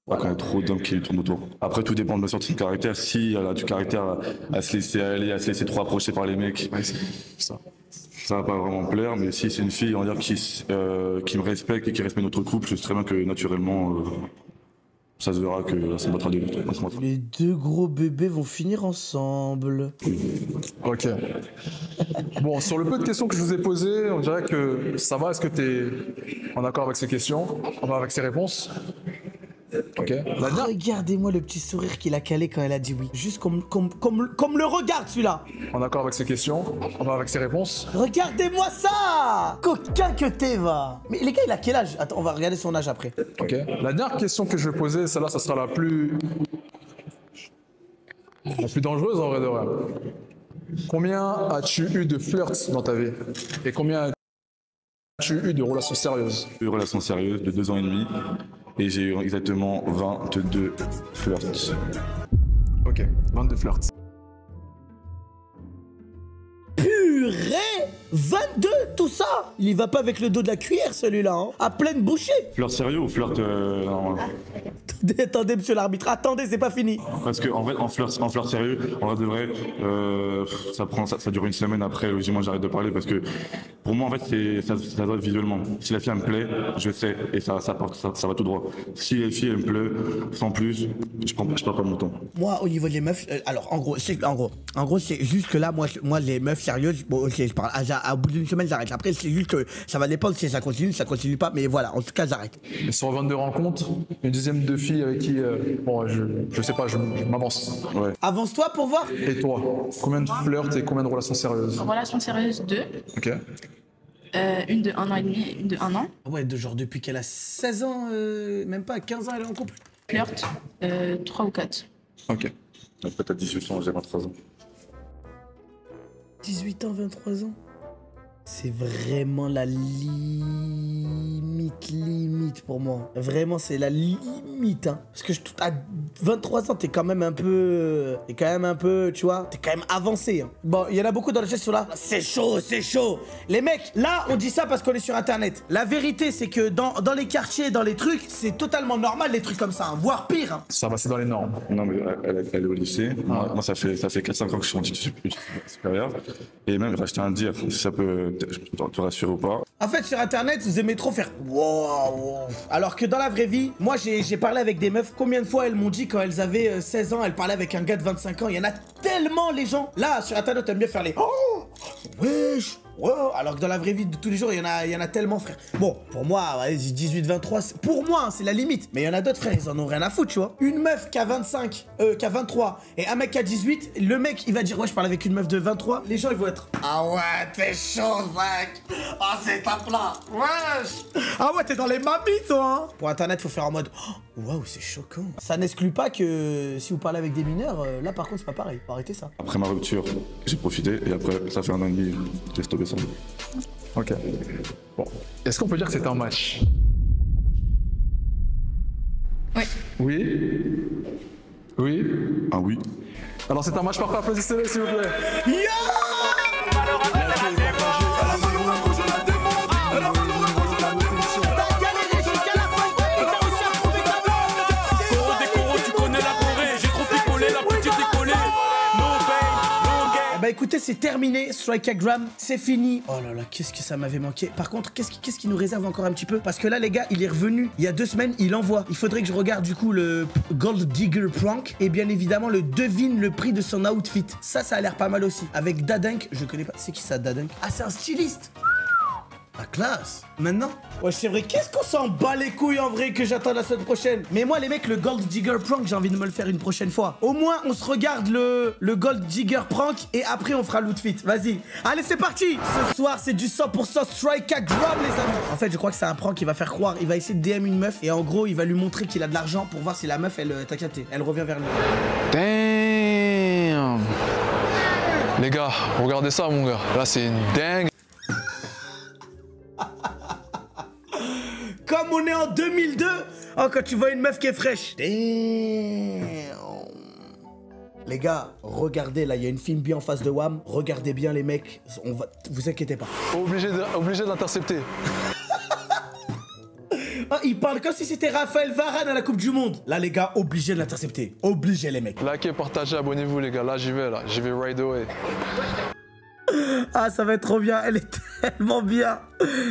Pas quand il y a trop d'hommes qui tournent autour. Après, tout dépend de ma sortie de caractère. Si elle a du caractère à se laisser aller, à se laisser trop approcher par les mecs, ça va pas vraiment me plaire. Mais si c'est une fille, on va dire, qui me respecte et qui respecte notre couple, je sais très bien que naturellement, ça se verra que ça me battra de l'autre. Les deux gros bébés vont finir ensemble. Ok. Bon, sur le peu de questions que je vous ai posées, on dirait que ça va. Est-ce que tu es en accord avec ces questions? Enfin, avec ces réponses? Ok. Regardez-moi le petit sourire qu'il a calé quand elle a dit oui. Juste comme le regarde celui-là. En accord avec ces questions? Enfin, avec ces réponses? Regardez-moi ça! Coquin que t'es, va! Mais les gars, il a quel âge? Attends, on va regarder son âge après. Ok. La dernière question que je vais poser, celle-là, ça sera la plus dangereuse en vrai de vrai. Combien as-tu eu de flirts dans ta vie? Et combien as-tu eu de relations sérieuses? Une relation sérieuse de 2 ans et demi. Et j'ai eu exactement 22 flirts. Ok, 22 flirts. Purée! 22, tout ça! Il y va pas avec le dos de la cuillère, celui-là, hein? À pleine bouchée! Flirt sérieux ou flirt non. Attendez, monsieur l'arbitre, attendez, c'est pas fini. Parce que en fait, en flirt sérieux, en vrai de vrai, ça dure une semaine après, logiquement j'arrête de parler parce que pour moi en fait ça doit être visuellement. Si la fille elle me plaît, je sais et ça va tout droit. Si la fille elle me plaît, sans plus, je perds pas mon temps. Moi, au niveau des meufs, alors en gros, c'est juste que là, moi les meufs sérieuses, bon ok, je parle, au bout d'une semaine j'arrête. Après, c'est juste que ça va dépendre si ça continue pas, mais voilà, en tout cas j'arrête. Et sur 22 rencontres, une dizaine de filles avec qui, bon, je sais pas, je m'avance. Ouais. Avance-toi pour voir. Et toi, combien de flirts et combien de relations sérieuses? Relation sérieuse 2. Ok. Une de 1 an et demi et une de 1 an. Ouais, genre depuis qu'elle a 16 ans, même pas 15 ans, elle est en couple. Flirt, 3 ou 4. Ok. Après, t'as 18 ans, j'ai 23 ans. 18 ans, 23 ans. C'est vraiment la limite pour moi. Vraiment, c'est la limite. Hein. Parce que à 23 ans, t'es quand même un peu... tu vois, t'es quand même avancé. Hein. Bon, il y en a beaucoup dans le chat qui sont là. C'est chaud, c'est chaud. Les mecs, là, on dit ça parce qu'on est sur Internet. La vérité, c'est que dans les quartiers, dans les trucs, c'est totalement normal, les trucs comme ça. Hein, voire pire. Hein. Ça va, c'est dans les normes. Non, mais elle est au lycée. Moi, ça fait 4-5 ans que je suis en études supérieures. Et même, j'ai acheté un dire, si ça peut te rassurer ou pas. En fait, sur Internet, vous aimez trop faire wow. Alors que dans la vraie vie, moi, j'ai parlé avec des meufs. Combien de fois elles m'ont dit quand elles avaient 16 ans, elles parlaient avec un gars de 25 ans. Il y en a tellement, les gens. Là, sur Internet, t'aimes bien faire les oh, wesh. Wow. Alors que dans la vraie vie de tous les jours, il y en a tellement, frère. Bon, pour moi, ouais, 18-23, pour moi, c'est la limite. Mais il y en a d'autres, frère, ils en ont rien à foutre, tu vois. Une meuf qui a 23 et un mec qui a 18, le mec, il va dire, ouais, je parle avec une meuf de 23. Les gens, ils vont être, ah ouais, t'es chaud, mec. Ah, c'est ta plat. Wesh. Ah ouais, t'es dans les mamies, toi, hein. Pour Internet, faut faire en mode, waouh, c'est choquant. Ça n'exclut pas que si vous parlez avec des mineurs, là, par contre, c'est pas pareil. Faut arrêter ça. Après ma rupture, j'ai profité et après, ça fait un an et demi, j'ai stoppé ça. Ok. Bon. Est-ce qu'on peut dire que c'est un match? Oui. Oui? Oui? Ah oui. Alors c'est un match parfait, applaudissez-le s'il vous plaît. Bah écoutez, c'est terminé, Strikeagram, c'est fini. Oh là là, qu'est-ce que ça m'avait manqué. Par contre, qu'est-ce qui nous réserve encore un petit peu? Parce que là, les gars, il est revenu il y a 2 semaines, il envoie. Il faudrait que je regarde du coup le Gold Digger Prank et bien évidemment le devine le prix de son outfit. Ça a l'air pas mal aussi. Avec Dadunk, je connais pas. C'est qui ça, Dadunk? Ah, c'est un styliste. La classe. Maintenant, ouais, c'est vrai, qu'est-ce qu'on s'en bat les couilles en vrai que j'attends la semaine prochaine. Mais moi les mecs, le Gold Digger Prank, j'ai envie de me le faire une prochaine fois. Au moins on se regarde le Gold Digger Prank et après on fera l'outfit. Vas-y, allez c'est parti. Ce soir c'est du 100% Strikeagram les amis. En fait je crois que c'est un prank qui va faire croire. Il va essayer de DM une meuf et en gros il va lui montrer qu'il a de l'argent pour voir si la meuf t'as capté, elle revient vers lui. Damn. Les gars, regardez ça mon gars. Là c'est une dingue. Comme on est en 2002, oh, quand tu vois une meuf qui est fraîche. Damn. Les gars, regardez, là, il y a une film bien en face de WAM. Regardez bien les mecs, vous inquiétez pas. Obligé de l'intercepter. Oh, il parle comme si c'était Raphaël Varane à la Coupe du Monde. Là, les gars, obligé de l'intercepter. Obligé, les mecs. Likez, partagez, abonnez-vous, les gars. Là, j'y vais right away. Ah, ça va être trop bien, elle est tellement bien.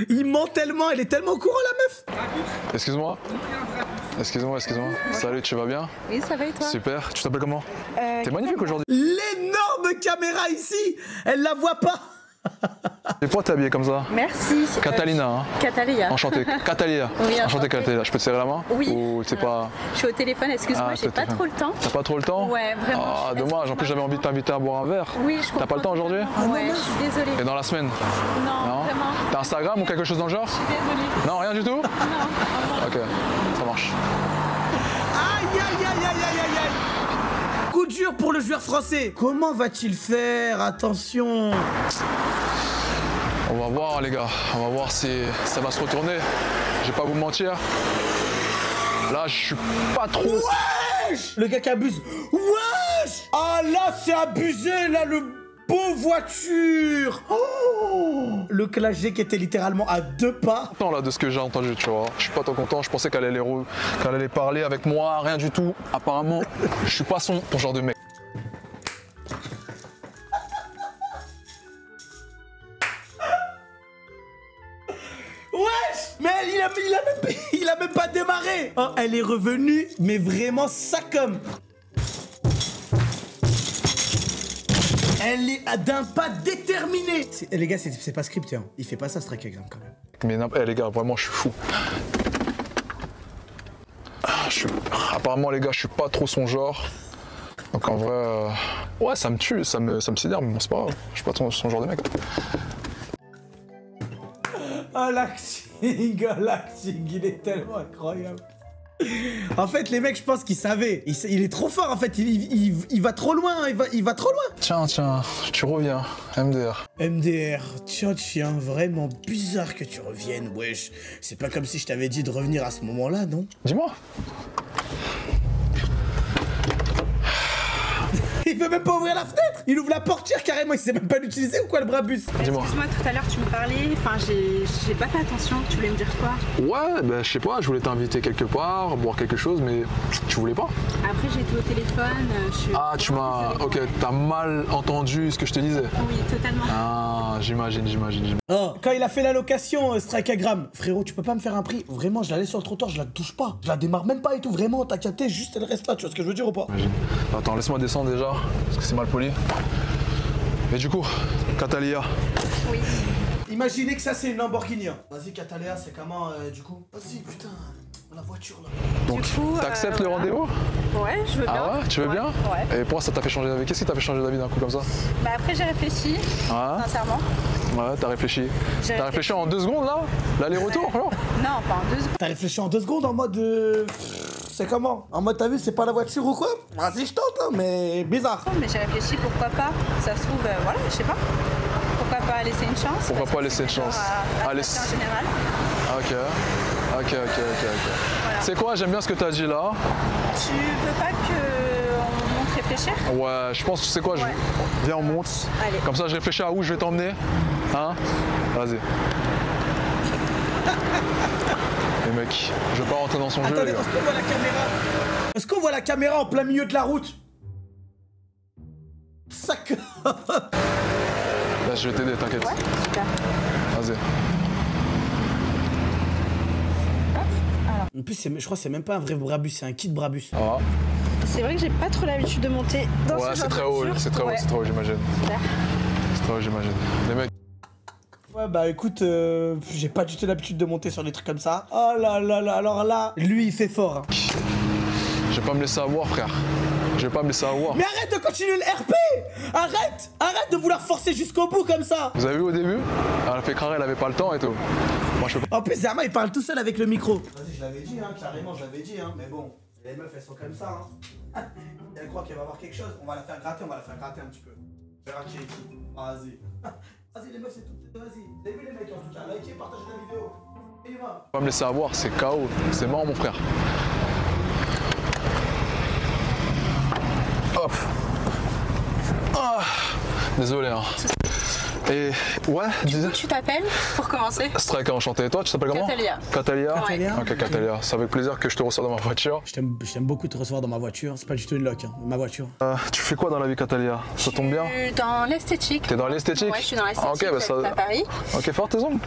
Il ment tellement, elle est tellement au courant la meuf. Excuse-moi. Salut, tu vas bien? Oui, ça va et toi? Super, tu t'appelles comment? T'es magnifique aujourd'hui. L'énorme caméra ici, elle la voit pas. Et pourquoi t'es habillée comme ça? Merci. Catalina, hein? Catalina. Enchanté. Catalina. Oui, enchanté Catalina. Je peux te serrer la main? Oui. Ou c'est pas... Je suis au téléphone, excuse-moi, j'ai pas trop le temps. T'as pas trop le temps? Ouais, vraiment. Ah, dommage. En plus, j'avais envie de t'inviter à boire un verre. Oui, je comprends. T'as pas le temps aujourd'hui? Ouais, je suis désolée. Et dans la semaine? Non, vraiment. T'as Instagram ou quelque chose dans le genre? Je suis désolée. Non, rien du tout? Non. Ok, ça marche. Aïe, aïe, aïe, aïe, aïe, aïe, aïe. Coup dur pour le joueur français. Comment va-t-il faire? Attention. On va voir les gars, on va voir si ça va se retourner. Je vais pas vous mentir. Là, je suis pas trop... Wesh! Le gars qui abuse. Wesh! Ah là, c'est abusé, là, le beau voiture. Oh! Le Clash G qui était littéralement à 2 pas. Non, là, de ce que j'ai entendu, tu vois. Je suis pas trop content, je pensais qu'elle allait parler avec moi, rien du tout. Apparemment, je suis pas ton genre de mec. Wesh! Mais il a même pas démarré. Oh, elle est revenue, mais vraiment ça comme. Elle est d'un pas déterminé. Les gars, c'est pas scripté. Hein. Il fait pas ça, Strikeagram, quand même. Mais les gars, vraiment, je suis fou. Apparemment, les gars, je suis pas trop son genre. Donc en vrai, ouais, ça me tue, ça me sidère, mais bon, c'est pas grave. Je suis pas son genre de mec. Oh, l'acting, il est tellement incroyable. En fait, les mecs, je pense qu'ils savaient. Il est trop fort, en fait. Il va trop loin. Il va trop loin. Tiens, tu reviens. MDR. MDR. Tiens, vraiment bizarre que tu reviennes, wesh. C'est pas comme si je t'avais dit de revenir à ce moment-là, non? Dis-moi. Il veut même pas ouvrir la fenêtre. Il ouvre la portière carrément. Il sait même pas l'utiliser ou quoi, le brabus? Dis-moi. Excuse-moi, tout à l'heure tu me parlais, enfin j'ai pas fait attention, tu voulais me dire quoi? Ouais, bah je sais pas, je voulais t'inviter quelque part, boire quelque chose, mais tu voulais pas. Après j'ai été au téléphone, je suis... Ah, tu m'as... Ok, t'as mal entendu ce que je te disais. Oui, totalement. Ah, j'imagine. Oh, quand il a fait la location, Strikeagram, frérot, tu peux pas me faire un prix? Vraiment, je la laisse sur le trottoir, je la touche pas. Je la démarre même pas et tout, vraiment, t'as capté, juste elle reste là, tu vois ce que je veux dire ou pas? J'imagine. Attends, laisse-moi descendre déjà, parce que c'est mal poli. Et du coup, Catalia. Oui. Imaginez que ça c'est une Lamborghini. Vas-y, Catalia, c'est comment du coup? Vas-y, putain, la voiture là. Donc, t'acceptes le rendez-vous? Ouais, je veux bien. Ah ouais, tu veux bien? Ouais. Et pourquoi ça t'a fait changer d'avis? Qu'est-ce qui t'a fait changer d'avis d'un coup comme ça? Bah après j'ai réfléchi, sincèrement. Ouais, t'as réfléchi. T'as réfléchi en 2 secondes là? L'aller-retour, frérot? Non, pas en 2 secondes. T'as réfléchi en 2 secondes en mode c'est comment? En mode t'as vu, c'est pas la voiture ou quoi? Vas-y, je tente, hein, mais bizarre. Mais j'ai réfléchi, pourquoi pas? Ça se trouve, voilà, je sais pas. Pourquoi pas laisser une chance? Pourquoi pas laisser une chance? À laisser en général. Ok. Voilà. C'est quoi? J'aime bien ce que t'as dit là. Tu veux pas qu'on monte réfléchir? Ouais, je pense que tu sais quoi, viens on monte. Allez. Comme ça je réfléchis à où je vais t'emmener. Hein? Vas-y. Les mecs, je vais pas rentrer dans son jeu. Attendez, Les gars. est-ce qu'on voit la caméra? Est-ce qu'on voit la caméra en plein milieu de la route? Sac. Là je vais t'aider, t'inquiète. Ouais, super. Vas-y. En plus, je crois que c'est même pas un vrai Brabus, c'est un kit Brabus. Ah. C'est vrai que j'ai pas trop l'habitude de monter dans ce genre de c'est très haut, c'est très haut, j'imagine. Super. C'est très haut, j'imagine. Les mecs. Ouais, bah écoute, j'ai pas du tout l'habitude de monter sur des trucs comme ça. Oh là là là, alors là, lui il fait fort. Hein. Je vais pas me laisser avoir, frère. Je vais pas me laisser avoir. Mais arrête de continuer le RP! Arrête de vouloir forcer jusqu'au bout comme ça! Vous avez vu au début? Elle a fait crarer, elle avait pas le temps et tout. Moi je peux pas. En plus, Zerma il parle tout seul avec le micro. Vas-y, je l'avais dit, hein, carrément, je l'avais dit, hein, mais bon, les meufs elles sont comme ça, hein. Elle croit qu'elle va avoir quelque chose, on va la faire gratter un petit peu. Faire un kick. Vas-y. Vas-y, les meufs, c'est tout. Vas-y. Vous avez vu les mecs en tout cas, likez, partagez la vidéo. Et va. Je vais pas me laisser avoir, c'est KO. C'est mort, mon frère. Hop. Ah. Désolé, hein. Et ouais, Tu t'appelles pour commencer? Strike, enchanté. Et toi, tu t'appelles comment? Catalia. Catalia? Ouais. Ok, Catalia. C'est avec plaisir que je te reçois dans ma voiture. Je t'aime beaucoup te recevoir dans ma voiture. C'est pas du tout une loc, hein, ma voiture. Tu fais quoi dans la vie, Catalia? Ça tombe bien? Je suis dans l'esthétique. T'es dans l'esthétique? Ouais, je suis dans l'esthétique. Ok, bah ça. À Paris. Ok, fort tes ongles.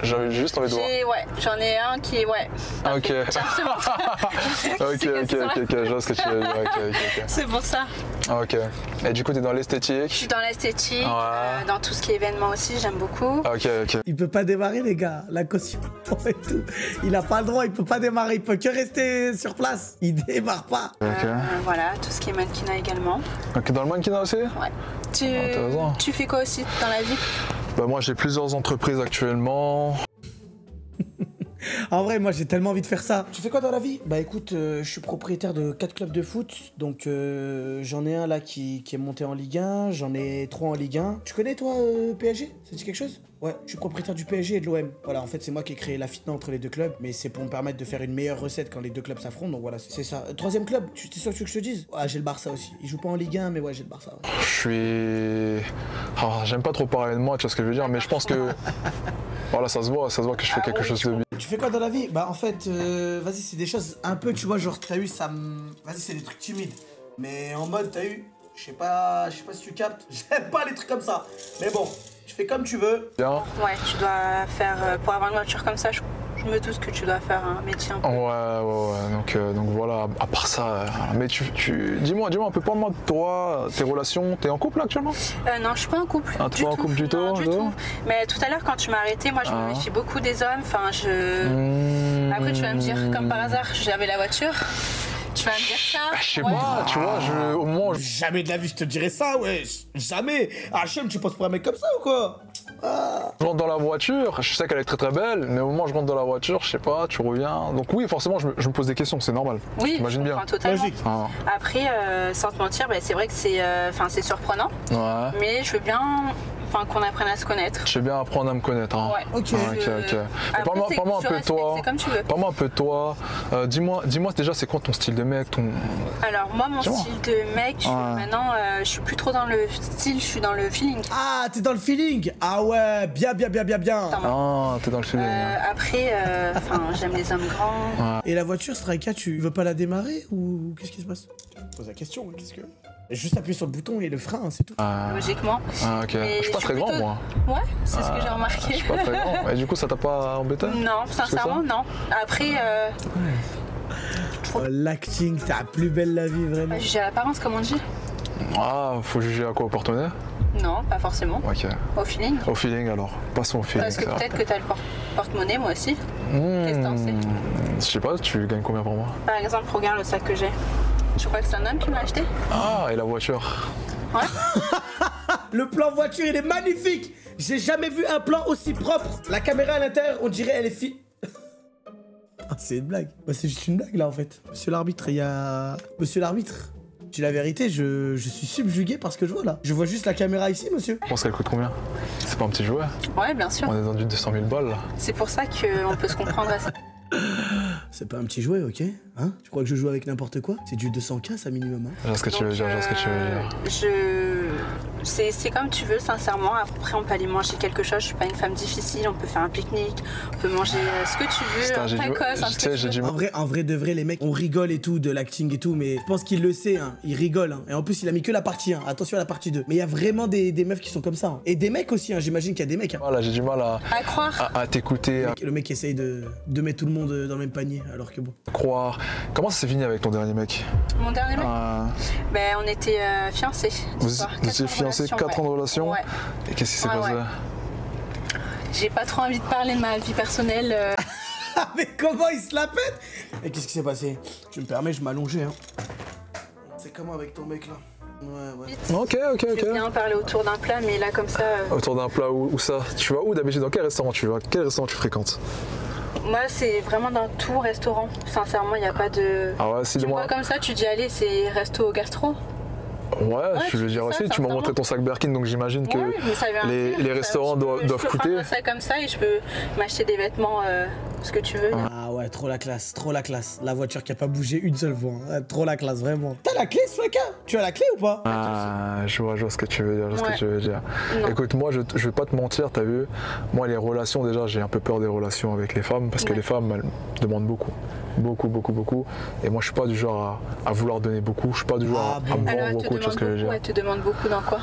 J'avais juste envie de voir. Ouais, j'en ai un qui est. Ouais. Ok. Ok, je vois ce que tu veux dire. Ok. C'est pour ça. Ok. Et du coup, t'es dans l'esthétique? Je suis dans l'esthétique, dans tout ce qui est événement aussi, j'aime beaucoup. Ok. Il peut pas démarrer, les gars, la caution et tout. Il a pas le droit, il peut pas démarrer, il peut que rester sur place. Il démarre pas. Voilà, tout ce qui est mannequinat également. Ok, dans le mannequinat aussi? Ouais. Tu fais quoi aussi dans la vie? Bah moi, j'ai plusieurs entreprises actuellement. En vrai, moi j'ai tellement envie de faire ça. Tu fais quoi dans la vie? Bah écoute, je suis propriétaire de 4 clubs de foot. Donc j'en ai un là qui est monté en Ligue 1, j'en ai 3 en Ligue 1. Tu connais toi PSG? Ça dit quelque chose? Ouais, je suis propriétaire du PSG et de l'OM. Voilà, en fait c'est moi qui ai créé la fitna entre les deux clubs. Mais c'est pour me permettre de faire une meilleure recette quand les deux clubs s'affrontent. Donc voilà, c'est ça. Troisième club, t'es sûr que tu veux que je te dise? Ah, j'ai le Barça aussi. Il joue pas en Ligue 1, mais ouais, j'ai le Barça. Ouais. Je suis... j'aime pas trop parler de moi, tu vois ce que je veux dire, mais je pense que... Voilà, ça se voit que je fais quelque chose de bien. Tu fais quoi dans la vie? Bah en fait, vas-y, c'est des choses un peu, tu vois, genre t'as eu, ça me... Vas-y, c'est des trucs timides. Mais en mode, t'as eu, je sais pas si tu captes, j'aime pas les trucs comme ça. Mais bon, tu fais comme tu veux. Bien. Ouais, tu dois faire, pour avoir une voiture comme ça, je me doute que tu dois faire un métier un peu. Ouais. Donc voilà, à part ça, mais dis-moi un peu, parle-moi de toi, tes relations, t'es en couple actuellement? Non, je suis pas en couple. Ah, t'es pas en couple du tout? Non, du tout. Mais tout à l'heure, quand tu m'as arrêté, moi je me méfie beaucoup des hommes. Enfin, Après, tu vas me dire, comme par hasard, j'avais la voiture. Tu vas me dire ça? Je sais pas, tu vois, au moment... Jamais de la vie je te dirais ça, ouais. Jamais. HM, tu penses pour un mec comme ça ou quoi? Je rentre dans la voiture, je sais qu'elle est très très belle, mais au moment où je rentre dans la voiture, je sais pas, tu reviens. Donc oui, forcément, je me pose des questions, c'est normal. Oui, j'imagine bien. Totalement. Logique. Ah. Après, sans te mentir, c'est vrai que c'est surprenant. Ouais. Mais je veux bien qu'on apprenne à se connaître. Je veux bien apprendre à me connaître. Hein. Ouais. Ok. Parle-moi un peu de toi. C'est comme tu veux. Parle-moi un peu de toi. Dis-moi déjà, c'est quoi ton style de mec Alors moi, mon style de mec, maintenant, je suis plus trop dans le style, je suis dans le feeling. Ah, t'es dans le feeling. Ah ouais, bien. Ah, t'es dans le feeling. Après, j'aime les hommes grands. Ouais. Et la voiture, Strika, tu veux pas la démarrer ou qu'est-ce qui se passe? Je pose la question, qu'est-ce que... Juste appuyer sur le bouton et le frein, c'est tout. Logiquement. Ah ok. Mais je suis pas très grand moi. Ouais, c'est ce que j'ai remarqué. Je suis pas très grand. Et du coup ça t'a pas embêté? Non, sincèrement non. Après... L'acting, t'as la plus belle la vie vraiment. Juger à l'apparence comme on dit. Ah, faut juger à quoi? Au porte-monnaie? Non, pas forcément. Ok. Au feeling. Au feeling alors. Passons au feeling. Parce que peut-être que t'as le porte-monnaie moi aussi. Qu'est-ce que t'en sais? Je sais pas, tu gagnes combien par mois? Par exemple, regarde le sac que j'ai. Je crois que c'est un homme qui m'a acheté. Ah, et la voiture? Ouais. Le plan voiture, il est magnifique. J'ai jamais vu un plan aussi propre. La caméra à l'intérieur, on dirait elle est Ah, c'est une blague. C'est juste une blague là en fait. Monsieur l'arbitre, il y a... Monsieur l'arbitre, je dis la vérité, je suis subjugué par ce que je vois là. Je vois juste la caméra ici, monsieur. Tu penses qu'elle coûte combien? C'est pas un petit jouet? Ouais, bien sûr. On est dans du 200 000 balles là. C'est pour ça qu'on peut se comprendre à ça. C'est pas un petit jouet, ok? Hein? Tu crois que je joue avec n'importe quoi? C'est du 200K, ça minimum. Hein? Je vois ce que tu veux dire, je vois ce que tu veux dire. C'est comme tu veux, sincèrement. Après, on peut aller manger quelque chose. Je suis pas une femme difficile. On peut faire un pique-nique. On peut manger ce que tu veux. Un tacos, en vrai de vrai, les mecs, on rigole et tout, de l'acting et tout, mais je pense qu'il le sait, hein. Il rigole. Hein. Et en plus, il a mis que la partie 1. Attention à la partie 2. Mais il y a vraiment des meufs qui sont comme ça. Hein. Et des mecs aussi, hein. J'imagine qu'il y a des mecs. Hein. Voilà, j'ai du mal à croire. À t'écouter. Le mec essaye de mettre tout le monde dans le même panier, alors que bon. Croire. Comment ça s'est fini avec ton dernier mec? Mon dernier mec on était fiancés. Vous étiez fiancés, 4 ans de relation? Ouais. Et qu'est-ce qui s'est passé? J'ai pas trop envie de parler de ma vie personnelle. Mais comment il se la pète? Et qu'est-ce qui s'est passé? Tu me permets, je m'allongeais. Hein. C'est comment avec ton mec là? Ouais. Ok. Je viens parler autour d'un plat, mais là comme ça... Autour d'un plat, où ça? Tu vas où d'habitude? Dans quel restaurant tu vas? Quel restaurant tu fréquentes? Moi, c'est vraiment dans tout restaurant. Sincèrement, il n'y a pas de... Ah ouais, si tu me vois comme ça, tu dis allez, c'est resto gastro. Ouais, je veux dire aussi, tu m'as montré ton sac Birkin, donc j'imagine que les restaurants doivent coûter. Je peux prendre un sac comme ça et je peux m'acheter des vêtements, ce que tu veux. Ah ouais, trop la classe, trop la classe. La voiture qui a pas bougé une seule fois, hein. Trop la classe, vraiment. T'as la clé, Strika? Tu as la clé ou pas? Ah, je vois ce que tu veux dire, Écoute, moi, je vais pas te mentir, t'as vu, moi, les relations, déjà, j'ai un peu peur des relations avec les femmes, parce que les femmes, elles demandent beaucoup. Beaucoup. Et moi, je suis pas du genre à vouloir donner beaucoup. Je suis pas du genre à me vendre beaucoup, tu vois ce que je veux dire. Elle te demande beaucoup dans quoi?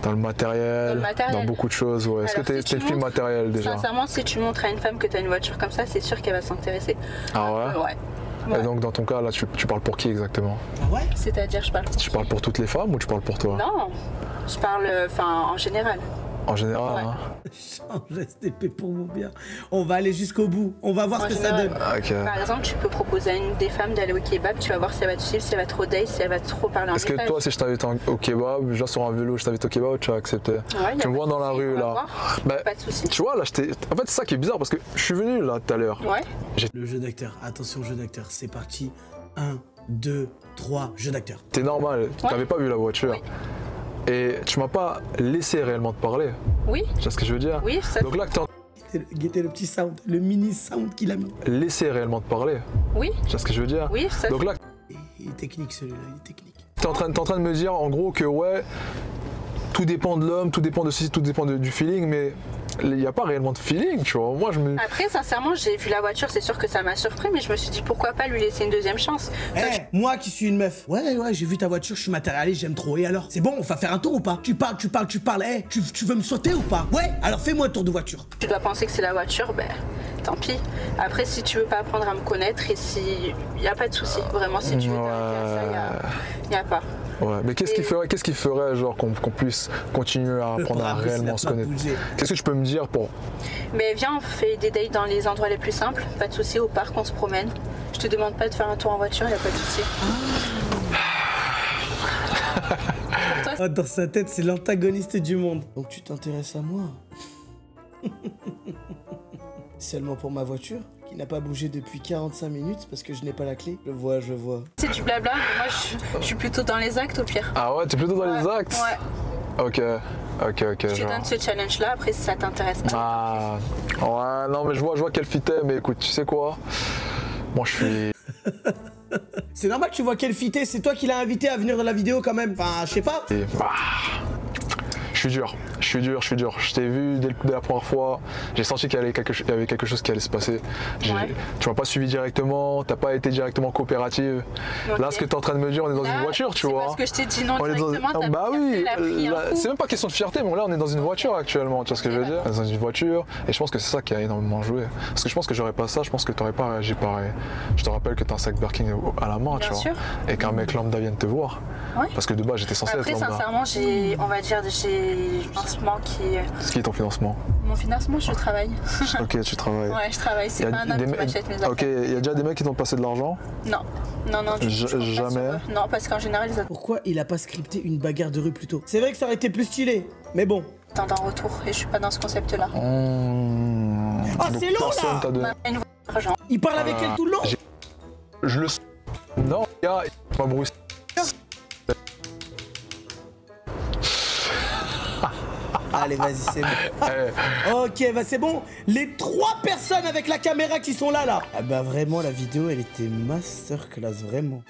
Dans le matériel, dans beaucoup de choses. Ouais. Est-ce que t'es une fille matérielle déjà? Sincèrement, si tu montres à une femme que t'as une voiture comme ça, c'est sûr qu'elle va s'intéresser. Ah ouais? Et donc, dans ton cas, là, tu parles pour qui exactement? Ouais. C'est-à-dire, je parle pour qui? Tu parles pour toutes les femmes ou tu parles pour toi? Non, je parle en général. En général, hein. Change STP pour mon bien. On va aller jusqu'au bout. On va voir ce que ça donne. Okay. Par exemple, tu peux proposer à une des femmes d'aller au kebab. Tu vas voir si elle va te suivre, si elle va trop date, si elle va trop parler en détail. Est-ce que toi, si je t'invite au kebab, genre sur un vélo, je t'invite au kebab, tu vas accepter? Tu me vois dans la rue, là. Pas de soucis. Tu vois, là, en fait, c'est ça qui est bizarre parce que je suis venu là tout à l'heure. Ouais. Le jeu d'acteur. Attention, jeu d'acteur. C'est parti. 1, 2, 3, jeu d'acteur. T'es normal. T'avais pas vu la voiture. Oui. Et tu m'as pas laissé réellement te parler. Oui. Tu vois ce que je veux dire? Oui, ça. Donc là, Guettez le petit sound, le mini sound qu'il a mis. Laisser réellement te parler. Oui. Tu vois ce que je veux dire? Oui, ça. Donc là, il est technique celui-là, il est technique. T'es en train de me dire en gros que ouais, tout dépend de l'homme, tout dépend de ceci, tout dépend du feeling, mais il n'y a pas réellement de feeling, tu vois. Moi, Après, sincèrement, j'ai vu la voiture, c'est sûr que ça m'a surpris, mais je me suis dit pourquoi pas lui laisser une deuxième chance. Moi qui suis une meuf, ouais, j'ai vu ta voiture, je suis matérialiste, j'aime trop. Et alors, c'est bon, on va faire un tour ou pas? Tu parles. Tu veux me sauter ou pas? Ouais, alors fais-moi un tour de voiture. Tu dois penser que c'est la voiture, tant pis. Après, si tu veux pas apprendre à me connaître et si... Y a pas de souci, vraiment, si tu veux t'arrêter à ça, y a pas. Ouais, mais qu'est-ce qui ferait genre qu'on puisse continuer à apprendre à réellement se connaître? Qu'est-ce que tu peux me dire pour... Mais viens, on fait des dates dans les endroits les plus simples, pas de souci, au parc, on se promène. Je te demande pas de faire un tour en voiture, y a pas de souci. Dans sa tête, c'est l'antagoniste du monde. Donc tu t'intéresses à moi? Seulement pour ma voiture, qui n'a pas bougé depuis 45 minutes parce que je n'ai pas la clé. Je vois. C'est du blabla, mais moi je suis plutôt dans les actes au pire. Ah ouais, t'es plutôt dans les actes? Ouais. Ok. Je te donne ce challenge-là, après si ça t'intéresse pas. Ah, ouais, non mais je vois quel fit est, mais écoute, tu sais quoi? Moi je suis... C'est normal que tu vois quel fit est, c'est toi qui l'as invité à venir dans la vidéo quand même, enfin je sais pas. Je suis dur. Je t'ai vu dès la première fois, j'ai senti qu'il y avait quelque chose qui allait se passer. Tu m'as pas suivi directement, t'as pas été directement coopérative. Okay. Là, ce que t'es en train de me dire, on est dans une voiture, tu vois. Parce que je t'ai dit non directement, bah oui, c'est même pas question de fierté, mais là, on est dans une voiture actuellement, tu vois ce que je veux dire? On est dans une voiture, et je pense que c'est ça qui a énormément joué. Parce que je pense que j'aurais pas ça, je pense que t'aurais pas réagi pareil. Je te rappelle que t'as un sac Birkin à la main, tu vois. Et qu'un mec lambda vienne te voir. Parce que de base, j'étais censé être lambda. Après, sincèrement, j'ai financement qui... C'est qui ton financement? Mon financement, je travaille. Ok, tu travailles. Ouais, je travaille, c'est pas un homme qui m'achète mes affaires. Ok, il y a déjà des mecs qui t'ont passé de l'argent? Non. Jamais? Non, parce qu'en général, ils... Pourquoi il a pas scripté une bagarre de rue plus tôt? C'est vrai que ça aurait été plus stylé, mais bon. Attends, un retour, et je suis pas dans ce concept-là. Ah, c'est long, là! Il parle avec elle tout le long? Je le... Non, gars, il m'a brouillé. Allez, vas-y, c'est bon. Ok, bah c'est bon. Les 3 personnes avec la caméra qui sont là. Ah bah vraiment, la vidéo, elle était masterclass, vraiment.